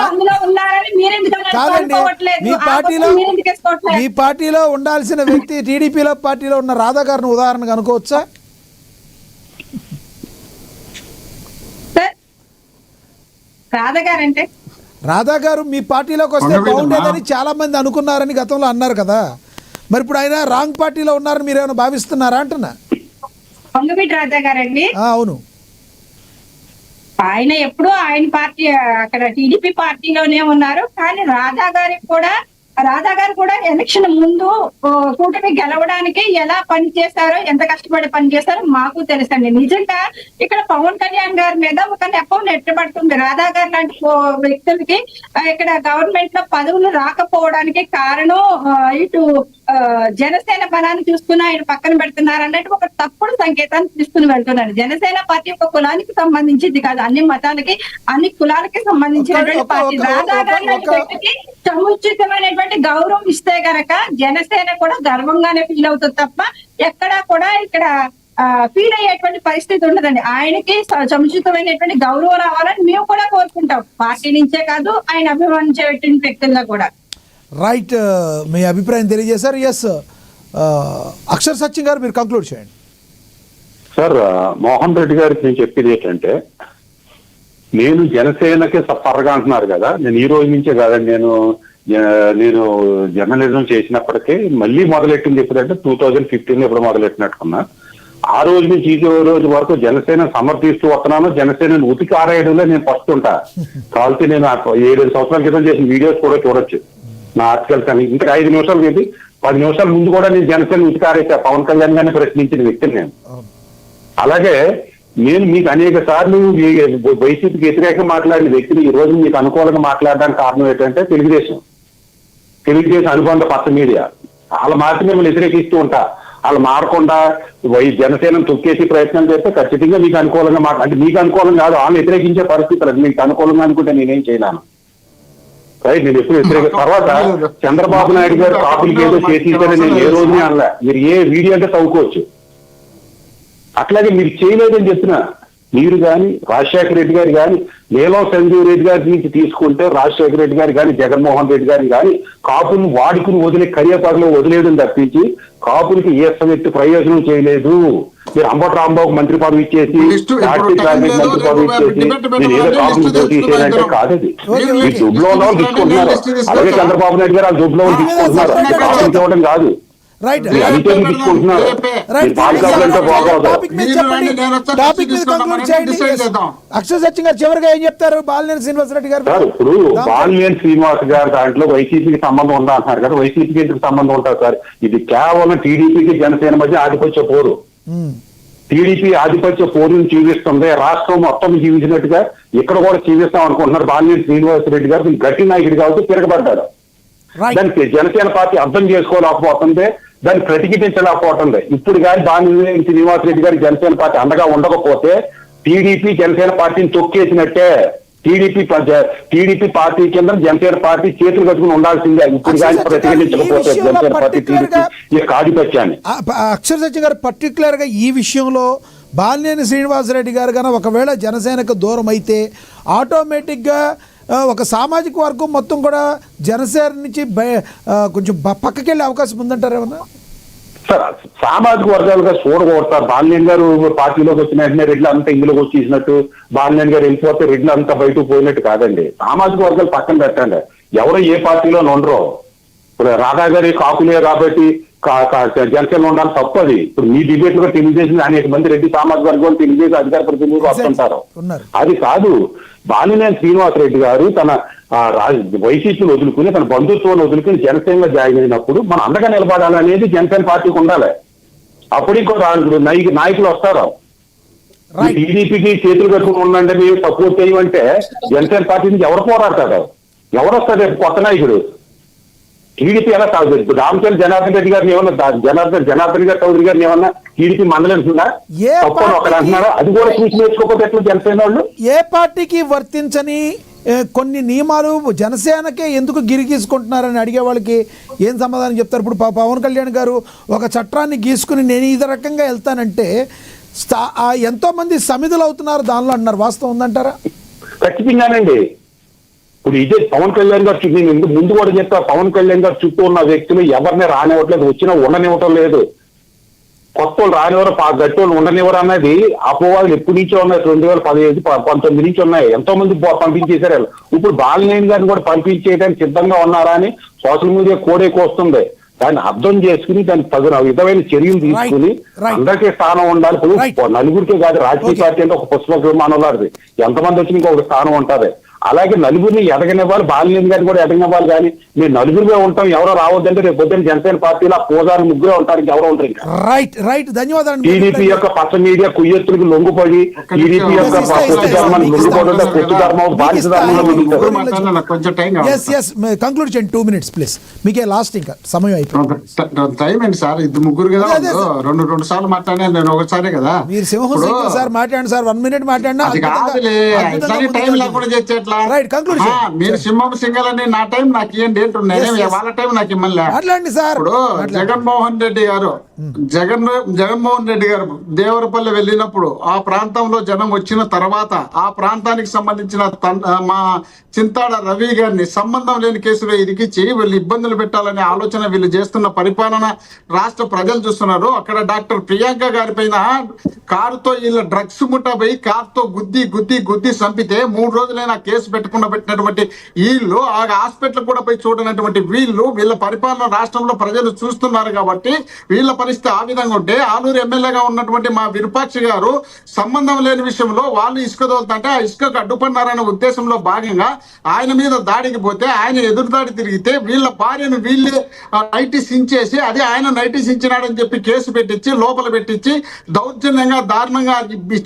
అందులో ఉన్నారని మీ పార్టీలో ఉండాల్సిన వ్యక్తి టీడీపీలో పార్టీలో ఉన్న రాధా గారిని ఉదాహరణగా అనుకోవచ్చా? రాధా గారు అంటే రాధా గారు మీ పార్టీలోకి వస్తే బాగుండేదని చాలా మంది అనుకున్నారని గతంలో అన్నారు కదా, మరి ఇప్పుడు ఆయన రాంగ్ పార్టీలో ఉన్నారని మీరు ఏమైనా భావిస్తున్నారా అంటున్నా? పొంగవీటి రాధా గారండి. అవును, ఆయన ఎప్పుడూ ఆయన పార్టీ అక్కడ టీడీపీ పార్టీలోనే ఉన్నారు. కానీ రాధా గారికి కూడా రాధా గారు కూడా ఎలక్షన్ ముందు కూటమి గెలవడానికి ఎలా పని చేశారో, ఎంత కష్టపడి పని చేశారో మాకు తెలుసండి. నిజంగా ఇక్కడ పవన్ కళ్యాణ్ గారి మీద ఒక నెపం నెట్టబడుతుంది. రాధా గారు లాంటి వ్యక్తులకి ఇక్కడ గవర్నమెంట్ లో పదవులు రాకపోవడానికి కారణం ఇటు జనసేన బలాన్ని చూసుకుని ఆయన పక్కన పెడుతున్నారు అన్నట్టు ఒక తప్పుడు సంకేతాన్ని తీసుకుని వెళ్తున్నారు. జనసేన పార్టీ ఒక కులానికి సంబంధించింది కాదు, అన్ని మతాలకి అన్ని కులాలకి సంబంధించినటువంటి పార్టీ. రాధా గారి లాంటి వ్యక్తికి సముచితమైనటువంటి గౌరవం ఇస్తే గనక జనసేన కూడా గర్వంగానే ఫీల్ అవుతుంది తప్ప ఎక్కడా కూడా ఇక్కడ ఫీల్ అయ్యేటువంటి పరిస్థితి ఉండదండి. ఆయనకి సముచితమైనటువంటి గౌరవం రావాలని మేము కూడా కోరుకుంటాం, పార్టీ నుంచే కాదు ఆయన అభిమానించేటువంటి వ్యక్తుల్లో కూడా. రైట్, మీ అభిప్రాయం తెలియజేశారు. ఎస్, అక్షర్ సత్యం గారు మీరు కంక్లూడ్ చేయండి. సార్, మోహన్ రెడ్డి గారికి నేను చెప్పేది ఏంటంటే, నేను జనసేనకి సఫర్గా అంటున్నారు కదా, నేను ఈ రోజు నుంచే కాదండి, నేను జర్నలిజం చేసినప్పటికీ మళ్ళీ మొదలెట్టింది ఎప్పుడంటే 2015 ఎప్పుడు మొదలెట్టినట్టుకున్నా. ఆ రోజు నుంచి ఈ రోజు వరకు జనసేన సమర్థిస్తూ వస్తున్నాను. జనసేన ఉతికి ఆరేయడంలో నేను ఫస్ట్ ఉంటా. కాబట్టి నేను 7 సంవత్సరాల క్రితం చేసిన వీడియోస్ కూడా చూడొచ్చు, నా ఆర్టికల్స్ అని. ఇంకా 5 నిమిషాలు ఏంటి 10 నిమిషాలు ముందు కూడా నేను జనసేన ఉతికి ఆరేసా. పవన్ కళ్యాణ్ గారిని ప్రశ్నించిన వ్యక్తిని నేను. అలాగే నేను మీకు అనేక సార్లు వైసీపీకి వ్యతిరేకంగా మాట్లాడిన వ్యక్తిని ఈ రోజు మీకు అనుకూలంగా మాట్లాడడానికి కారణం ఏంటంటే తెలుగుదేశం అనుబంధ పచ్చ మీడియా. వాళ్ళ మాత్రమే మిమ్మల్ని వ్యతిరేకిస్తూ ఉంటా. వాళ్ళు మారకుండా జనసేనను తొక్కేసి ప్రయత్నం చేస్తే ఖచ్చితంగా మీకు అనుకూలంగా అంటే మీకు అనుకూలం కాదు, వాళ్ళని వ్యతిరేకించే పరిస్థితులు. మీకు అనుకూలంగా అనుకుంటే నేనేం చేయలేను. రైట్, నేను ఎప్పుడు వ్యతిరేక. తర్వాత చంద్రబాబు నాయుడు గారు కాపులకి ఏదో చేసేసారని నేను ఏ రోజునే అనలే. మీరు ఏ వీడియో అంటే చదువుకోవచ్చు. అట్లాగే మీరు చేయలేదని చెప్పిన మీరు కానీ రాజశేఖర రెడ్డి గారు కానీ నీలం సంజీవ్ రెడ్డి గారి నుంచి తీసుకుంటే రాజశేఖర రెడ్డి గారు కానీ జగన్మోహన్ రెడ్డి గారు కానీ కాపులను వాడుకుని వదిలే కరియాపాకలో వదిలేయడం తప్పించి కాపులకి ఏ వ్యక్తి ప్రయోజనం చేయలేదు. మీరు అంబటి రాంబాబు మంత్రి పదవి ఇచ్చేసి మంత్రి పదవి ఇచ్చేసి నేను ఏదో కాపులు పోటీ చేయాలంటే కాదది. మీరు దుబ్బులో ఉన్న వాళ్ళు తీసుకుంటున్నారు. అలాగే చంద్రబాబు నాయుడు గారు ఆ దుబ్బులో వాళ్ళు తీసుకుంటున్నారు. కాపులు ఇవ్వడం కాదు. రైట్, అక్షర్ సత్యం గారు చివరిగా ఏం చెప్తారు? బాలినేని శ్రీనివాసరెడ్డి గారు. ఇప్పుడు బాలినేని శ్రీనివాస్ గారు దాంట్లో వైసీపీకి సంబంధం ఉందా అంటున్నారు కదా. వైసీపీకి ఎందుకు సంబంధం ఉంటుంది సార్? ఇది కేవలం టీడీపీకి జనసేన మధ్య ఆధిపత్య పోరు. టీడీపీ ఆధిపత్య పోరుని చూపిస్తుంది. రాష్ట్రం మొత్తం జీవించినట్టుగా ఇక్కడ కూడా జీవిస్తాం అనుకుంటున్నారు. బాలినేని శ్రీనివాసరెడ్డి గారు గట్టి నాయకుడు కాబట్టి తిరగబడ్డారు. దానికి జనసేన పార్టీ అర్థం చేసుకోలేకపోతుంది, దాన్ని ప్రతిఘటించలేకపోతుంది. ఇప్పుడు కానీ బాలినేని శ్రీనివాసరెడ్డి గారి జనసేన పార్టీ అండగా ఉండకపోతే టీడీపీ జనసేన పార్టీని తొక్కేసినట్టే. టీడీపీ పార్టీ కింద జనసేన పార్టీ చేతులు కట్టుకుని ఉండాల్సిందే. ఇప్పుడు కానీ ప్రతిఘటించకపోతే జనసేన పార్టీ టీడీపీ ఈ ఆధిపత్యాన్ని. అక్షర్ సత్యం గారు పర్టికులర్ గా ఈ విషయంలో బాలినేని శ్రీనివాసరెడ్డి గారు కన్నా ఒకవేళ జనసేనకు దూరం అయితే ఆటోమేటిక్ గా ఒక సామాజిక వర్గం మొత్తం కూడా జనసేన నుంచి కొంచెం పక్కకి వెళ్ళే అవకాశం ఉందంటారు ఏమన్నా? సార్, సామాజిక వర్గాలుగా చూడకూడతారు. బాలినేని గారు పార్టీలోకి వచ్చిన వెంటనే రెడ్లు అంతా ఇందులోకి వచ్చేసినట్టు, బాలినేని గారు వెళ్ళిపోతే రెడ్లు అంతా బయటకు పోయినట్టు కాదండి. సామాజిక వర్గాలు పక్కన పెట్టండి. ఎవరో ఏ పార్టీలో ఉండరు. ఇప్పుడు రాధా గారి కాకులే కాబట్టి జనసేన ఉండాలి తప్పది. ఇప్పుడు మీ డిబేట్ లో తెలుగుదేశం అనేక మంది రెడ్డి సామాజిక వర్గం తెలుగుదేశం అధికార ప్రతినిధులు వస్తుంటారు. అది కాదు. బాలినేని శ్రీనివాసరెడ్డి గారు తన వైసీపీని వదులుకుని తన బంధుత్వాన్ని వదులుకుని జనసేనలో జాయిన్ అయినప్పుడు మనం అండగా నిలబడాలనేది జనసేన పార్టీకి ఉండాలి. అప్పుడు ఇంకో నాయకులు వస్తారు. టీడీపీకి చేతులు కట్టుకుని ఉండండి మీరు సపోర్ట్ చేయమంటే జనసేన పార్టీ నుంచి ఎవరు పోరాడతాడు? ఎవరు వస్తాడు కొత్త నాయకుడు? టీడీపీ ఎలా కాదు. రామచంద్ర జనార్దన్ రెడ్డి గారిని ఏమన్నా జనార్దన్ గారి చౌదరి గారిని ఏమన్నా టీడీపీ మందలంటున్నా తప్పని ఒకరు అంటున్నారా? అది కూడా చూసి నేర్చుకోకపోతే ఎట్లా జనసేన వాళ్ళు? ఏ పార్టీకి వర్తించని కొన్ని నియమాలు జనసేనకే ఎందుకు గిరిగీసుకుంటున్నారని అడిగే వాళ్ళకి ఏం సమాధానం చెప్తారు? ఇప్పుడు పవన్ కళ్యాణ్ గారు ఒక చట్టాన్ని గీసుకుని నేను ఈ రకంగా వెళ్తానంటే ఎంతో మంది సమిధులు అవుతున్నారు దానిలో అన్నారు. వాస్తవం ఉందంటారా? ఖచ్చితంగానండి. ఇప్పుడు ఇదే పవన్ కళ్యాణ్ గారు నేను ముందు కూడా చెప్తా, పవన్ కళ్యాణ్ గారు చుట్టూ ఉన్న వ్యక్తులు ఎవరిని రానివ్వట్లేదు, వచ్చినా ఉండనివ్వటం లేదు. కొత్త వాళ్ళు రానివ్వరు, గట్టి వాళ్ళు ఉండనివ్వరు అన్నది అపోవాళ్ళు ఎప్పటి నుంచో ఉన్నాయి. 2015, 19 నుంచి ఉన్నాయి. ఎంతో మంది పంపించేశారు. ఇప్పుడు బాలినేని గారిని కూడా పంపించేయడానికి సిద్ధంగా ఉన్నారా అని సోషల్ మీడియా కోడేకి వస్తుంది. దాన్ని అర్థం చేసుకుని దానికి తగిన విధమైన చర్యలు తీసుకుని అందరికీ స్థానం ఉండాలి. ఇప్పుడు నలుగురికే కాదు, రాజకీయ పార్టీ అంటే ఒక పుష్పక విమానం లాంటిది. ఎంతమంది వచ్చి ఇంకొక స్థానం ఉంటుంది. అలాగే నలుగురిని ఎదగనివ్వాలి, బాలినేని గారిని కూడా ఎదగనివ్వాలి. కానీ మీరు నలుగురిగా ఉంటాం, ఎవరో రావద్దంటే రేపు పొద్దున్న జనసేన పార్టీలో ఆ పూజారి ముగ్గురే ఉంటారు, ఎవరో ఉంటారు. ఇంకా రైట్ ధన్యవాదాలు. టీడీపీ యొక్క పచ్చ మీడియా కుయ్యెత్తులకు లొంగిపోయి, టీడీపీ యొక్క పొత్తు ధర్మానికి లొంగిపోతుంటే పొత్తు ధర్మం బానిస ధర్మంలో లొంగిపోతుంది. కొంచెం టైం కంక్లూడ్ చేయండి 2 minutes ప్లీజ్. మీకే లాస్ట్ ఇంకా సమయం అయిపోయింది. టైం ఏంటి సార్? ఇద్దరు ముగ్గురు కదా, రెండు సార్లు మాట్లాడాను నేను, ఒకసారి కదా. మీరు సింహం సార్ మాట్లాడండి సార్, 1 minute మాట్లాడినా టైం లేకుండా చేసేట్లా. రైట్ కంక్లూడ్ మీరు సింహం సింగల్ అని నా టైం నాకు ఏం డేట్ ఉన్నాయి, వాళ్ళ టైం నాకు ఇమ్మల్లా. మాట్లాడండి సార్. ఇప్పుడు జగన్మోహన్ రెడ్డి గారు దేవరపల్లి వెళ్ళినప్పుడు ఆ ప్రాంతంలో జనం వచ్చిన తర్వాత ఆ ప్రాంతానికి సంబంధించిన మా చింతాడ రవి గారిని సంబంధం లేని కేసులో ఇరికిచ్చి వీళ్ళు ఇబ్బందులు పెట్టాలనే ఆలోచన వీళ్ళు చేస్తున్న పరిపాలన రాష్ట్ర ప్రజలు చూస్తున్నారు. అక్కడ డాక్టర్ ప్రియాంక గారి పైన కారుతో వీళ్ళ డ్రగ్స్ ముఠా పోయి కారుతో గుద్ది చంపితే 3 రోజులైనా కేసు పెట్టినటువంటి వీళ్ళు ఆ హాస్పిటల్ కూడా పోయి చూడనటువంటి వీళ్ళ పరిపాలన రాష్ట్రంలో ప్రజలు చూస్తున్నారు. కాబట్టి వీళ్ళ పరిస్థితి ఆ విధంగా ఉంటే ఆలూరు ఎమ్మెల్యేగా ఉన్నటువంటి మా విరూపాక్షి గారు సంబంధం లేని విషయంలో వాళ్ళు ఇసుక తోలుతుంటే ఆ ఇసుకకు అడ్డుపన్నారనే ఉద్దేశంలో భాగంగా ఆయన మీద దాడికి పోతే ఆయన ఎదురుదాడి తిరిగితే వీళ్ళ భార్యను వీళ్ళే నైటీ సించేసి అదే ఆయన నైటీ సించినాడని చెప్పి కేసు పెట్టించి లోపల పెట్టించి దౌర్జన్యంగా దారుణంగా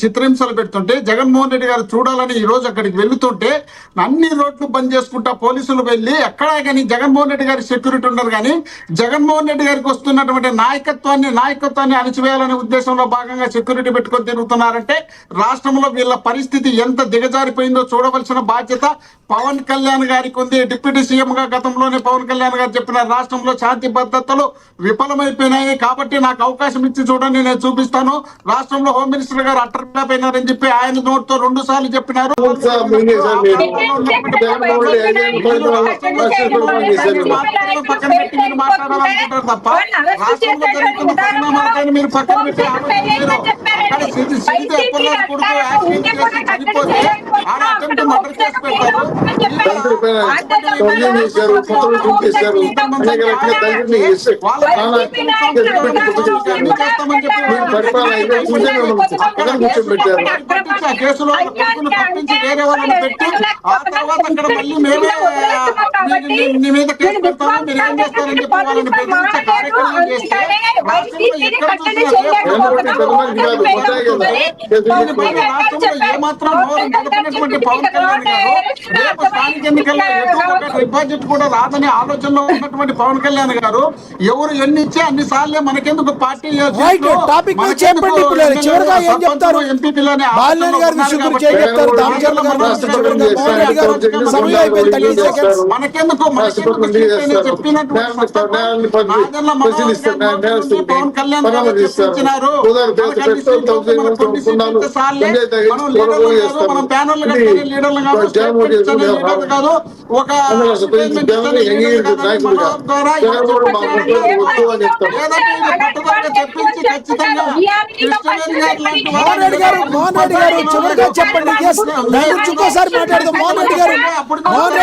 చిత్రహింసలు పెడుతుంటే జగన్మోహన్ రెడ్డి గారు చూడాలని ఈ రోజు అక్కడికి వెళ్తుంటే అన్ని రోడ్లు బంద్ చేసుకుంటా పోలీసులు వెళ్ళి ఎక్కడా కానీ జగన్మోహన్ రెడ్డి గారి సెక్యూరిటీ ఉండరు. కానీ జగన్మోహన్ రెడ్డి గారికి వస్తున్నటువంటి నాయకత్వాన్ని అణచివేయాలనే ఉద్దేశంలో భాగంగా సెక్యూరిటీ పెట్టుకొని తిరుగుతున్నారంటే రాష్ట్రంలో వీళ్ళ పరిస్థితి ఎంత దిగజారిపోయిందో చూడవలసిన బాధ్యత పవన్ కళ్యాణ్ గారికి ఉంది. డిప్యూటీ సీఎం గా గతంలోనే పవన్ కళ్యాణ్ గారు చెప్పిన రాష్ట్రంలో శాంతి భద్రతలు విఫలమైపోయినాయి కాబట్టి నాకు అవకాశం ఇచ్చి చూడండి, నేను చూపిస్తాను. రాష్ట్రంలో హోమ్ మినిస్టర్ గారు అట్టర్గా పోయినారని చెప్పి ఆయన నోటితో 2 సార్లు చెప్పినారు. పక్కన పెట్టి మీరు మాట్లాడాలనుకుంటారు తప్ప రాష్ట్రంలో జరుగుతున్న పరిణామాలను మీరు పక్కన పెట్టి అక్కడ సిరిది ఎప్పటిలాంటి కొడుకు యాక్సిడెంట్ చేసి చనిపోతే ఆడ అటెంప్ట్ మర్డర్ కేసు పెట్టారు. కేసులో కొడుకును తప్పించి వేరే వాళ్ళని పెట్టి ఆ తర్వాత అక్కడ మళ్ళీ మేమే మీ మీద కేసు పెడతాము, మీరు ఏం చేస్తారని చెప్పి వాళ్ళని బెదిరించే కార్యక్రమం చేస్తే రాష్ట్రంలో ఎక్కడ రాష్ట్రంలో ఏమాత్రం నడిపినటువంటి పవన్ కళ్యాణ్ గారు రేపు స్థానిక ఎన్నికల్లో డిపాజిట్ కూడా రాదని ఆలోచనలో ఉన్నటువంటి పవన్ కళ్యాణ్ గారు ఎవరు ఎన్ని ఇచ్చే అన్ని సార్లే మనకెందుకు పార్టీ ఎంపీపీలోనే మనకెందుకు పవన్ కళ్యాణ్ గారు చెప్పించినారు. మనం ప్యానల్ లీడర్లు కాదు, ఒక చెప్పించి ఖచ్చితంగా మోహన్ రెడ్డి గారు చివరిగా చెప్పండి. ఇంకోసారి మాట్లాడదాం. మోహన్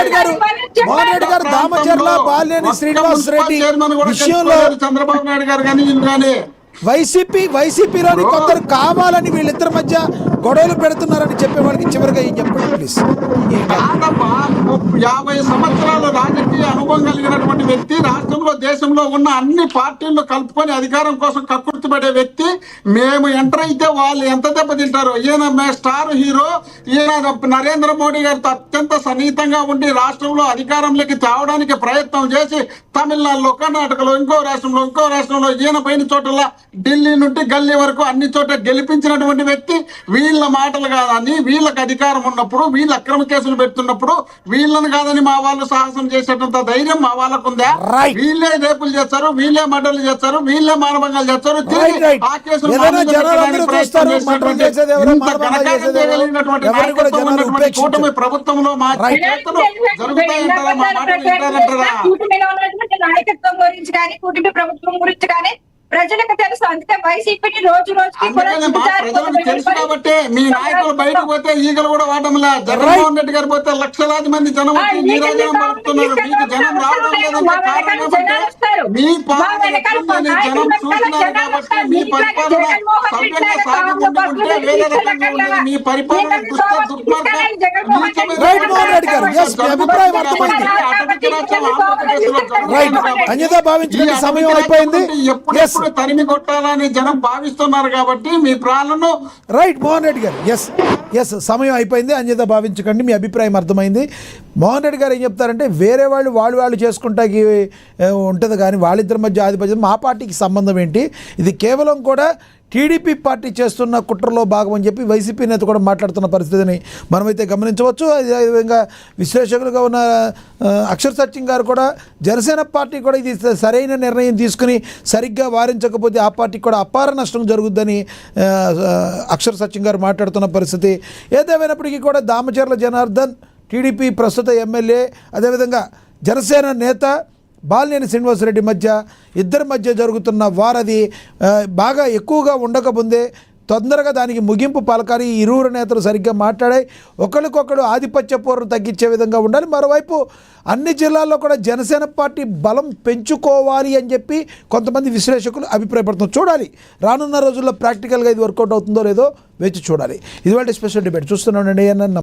రెడ్డి గారు దామచర్ల బాలినేని శ్రీనివాస్ రెడ్డి విషయంలో చంద్రబాబు నాయుడు గారు కానీ వైసీపీలోని కొందరు కావాలని వీళ్ళిద్దరి మధ్య గొడవలు పెడుతున్నారని చెప్పే వాళ్ళకి చివరిగా ఏం చెప్పండి ప్లీజ్. 50 సంవత్సరాల రాజకీయ అనుభవం కలిగినటువంటి వ్యక్తి, రాష్ట్రంలో దేశంలో ఉన్న అన్ని పార్టీలను కలుపుకొని అధికారం కోసం కక్కుర్తిపడే వ్యక్తి. మేము ఎంటర్ అయితే వాళ్ళు ఎంత దెబ్బతింటారో. ఈయన స్టార్ హీరో, ఈయన నరేంద్ర మోడీ గారితో అత్యంత సన్నిహితంగా ఉండి రాష్ట్రంలో అధికారంలోకి తేవడానికి ప్రయత్నం చేసి తమిళనాడులో, కర్ణాటకలో, ఇంకో రాష్ట్రంలో ఈయన పైన చోటలా ఢిల్లీ నుండి గల్లీ వరకు అన్ని చోట్ల గెలిపించినటువంటి వ్యక్తి. వీళ్ళ మాటలు కాదని, వీళ్ళకి అధికారం ఉన్నప్పుడు, వీళ్ళు అక్రమ కేసులు పెడుతున్నప్పుడు వీళ్ళని కాదని మా వాళ్ళు సాహసం చేసేటంత ధైర్యం మా వాళ్ళకు ఉందా? వీళ్ళే రేపులు చేస్తారు, వీళ్ళే మర్డర్లు చేస్తారు, వీళ్ళే మానభంగాలు చేస్తారు. ఆ కేసులు కూటమి ప్రభుత్వంలో మా చేతులు జరుగుతాయంటారా? మా మాటలు వింటారంటారా? నాయకత్వం గురించి కానీ కూటమి ప్రభుత్వం గురించి కానీ ప్రజలకు తెలుసు. అందుకే వైసీపీని రోజు రోజుకి కూడా అందుకనే మా దిగజారిపోతున్న ప్రజలకు తెలుసు పరిస్థితి. కాబట్టి మీ నాయకులు బయటకు పోతే ఈగలు కూడా వాడడంలా. జగన్మోహన్ రెడ్డి గారు పోతే లక్షలాది మంది జనం వచ్చి నీరాజనం పలుకుతున్నారు. మీకు జనం రావడం లేదంటే కారణం ఏమంటే మీ పాలన ఎట్లుందని జనం చూస్తున్నారు కాబట్టి మీ పరిపాలన సవ్యంగా సాగుకుంటుంటే వేరే రకంగా ఉండదు. మీ పరిపాలన రైట్ మోహన్ రెడ్డి గారు, yes, మీ అభిప్రాయం అర్థమైంది. రైట్, అన్యదా భావించిన సమయం అయిపోయింది. ఎప్పుడు తరిమి కొట్టాలని జనం భావిస్తున్నారు కాబట్టి మీ ప్రాణను రైట్ మోహన్ రెడ్డి గారు, ఎస్ సమయం అయిపోయింది. అన్యదా భావించకండి, మీ అభిప్రాయం అర్థమైంది. మోహన్ రెడ్డి గారు ఏం చెప్తారంటే వేరే వాళ్ళు చేసుకుంటాకి ఉంటుంది కానీ వాళ్ళిద్దరి మధ్య ఆధిపత్యం మా పార్టీకి సంబంధం ఏంటి, ఇది కేవలం కూడా టీడీపీ పార్టీ చేస్తున్న కుట్రలో భాగం అని చెప్పి వైసీపీ నేత కూడా మాట్లాడుతున్న పరిస్థితిని మనమైతే గమనించవచ్చు. అదేవిధంగా విశ్లేషకులుగా ఉన్న అక్షర్ సత్యం గారు కూడా జనసేన పార్టీ కూడా ఇది సరైన నిర్ణయం తీసుకుని సరిగ్గా వారించకపోతే ఆ పార్టీకి కూడా అపార నష్టం జరుగుద్దని అక్షర్ సత్యం గారు మాట్లాడుతున్న పరిస్థితి. ఏదేమైనప్పటికీ కూడా దామచర్ల జనార్దన్ టీడీపీ ప్రస్తుత ఎమ్మెల్యే, అదేవిధంగా జనసేన నేత బాలినేని శ్రీనివాసరెడ్డి ఇద్దరి మధ్య జరుగుతున్న వారది బాగా ఎక్కువగా ఉండకముందే తొందరగా దానికి ముగింపు పలకాలి. ఇరువురు నేతలు సరిగ్గా మాట్లాడాయి, ఒకరికొకరు ఆధిపత్య పోరును తగ్గించే విధంగా ఉండాలి. మరోవైపు అన్ని జిల్లాల్లో కూడా జనసేన పార్టీ బలం పెంచుకోవాలి అని చెప్పి కొంతమంది విశ్లేషకులు అభిప్రాయపడుతున్నారు. చూడాలి రానున్న రోజుల్లో ప్రాక్టికల్గా ఇది వర్కౌట్ అవుతుందో లేదో వేచి చూడాలి. ఇది వాళ్ళ స్పెషల్ డిబేట్ చూస్తున్నానండి.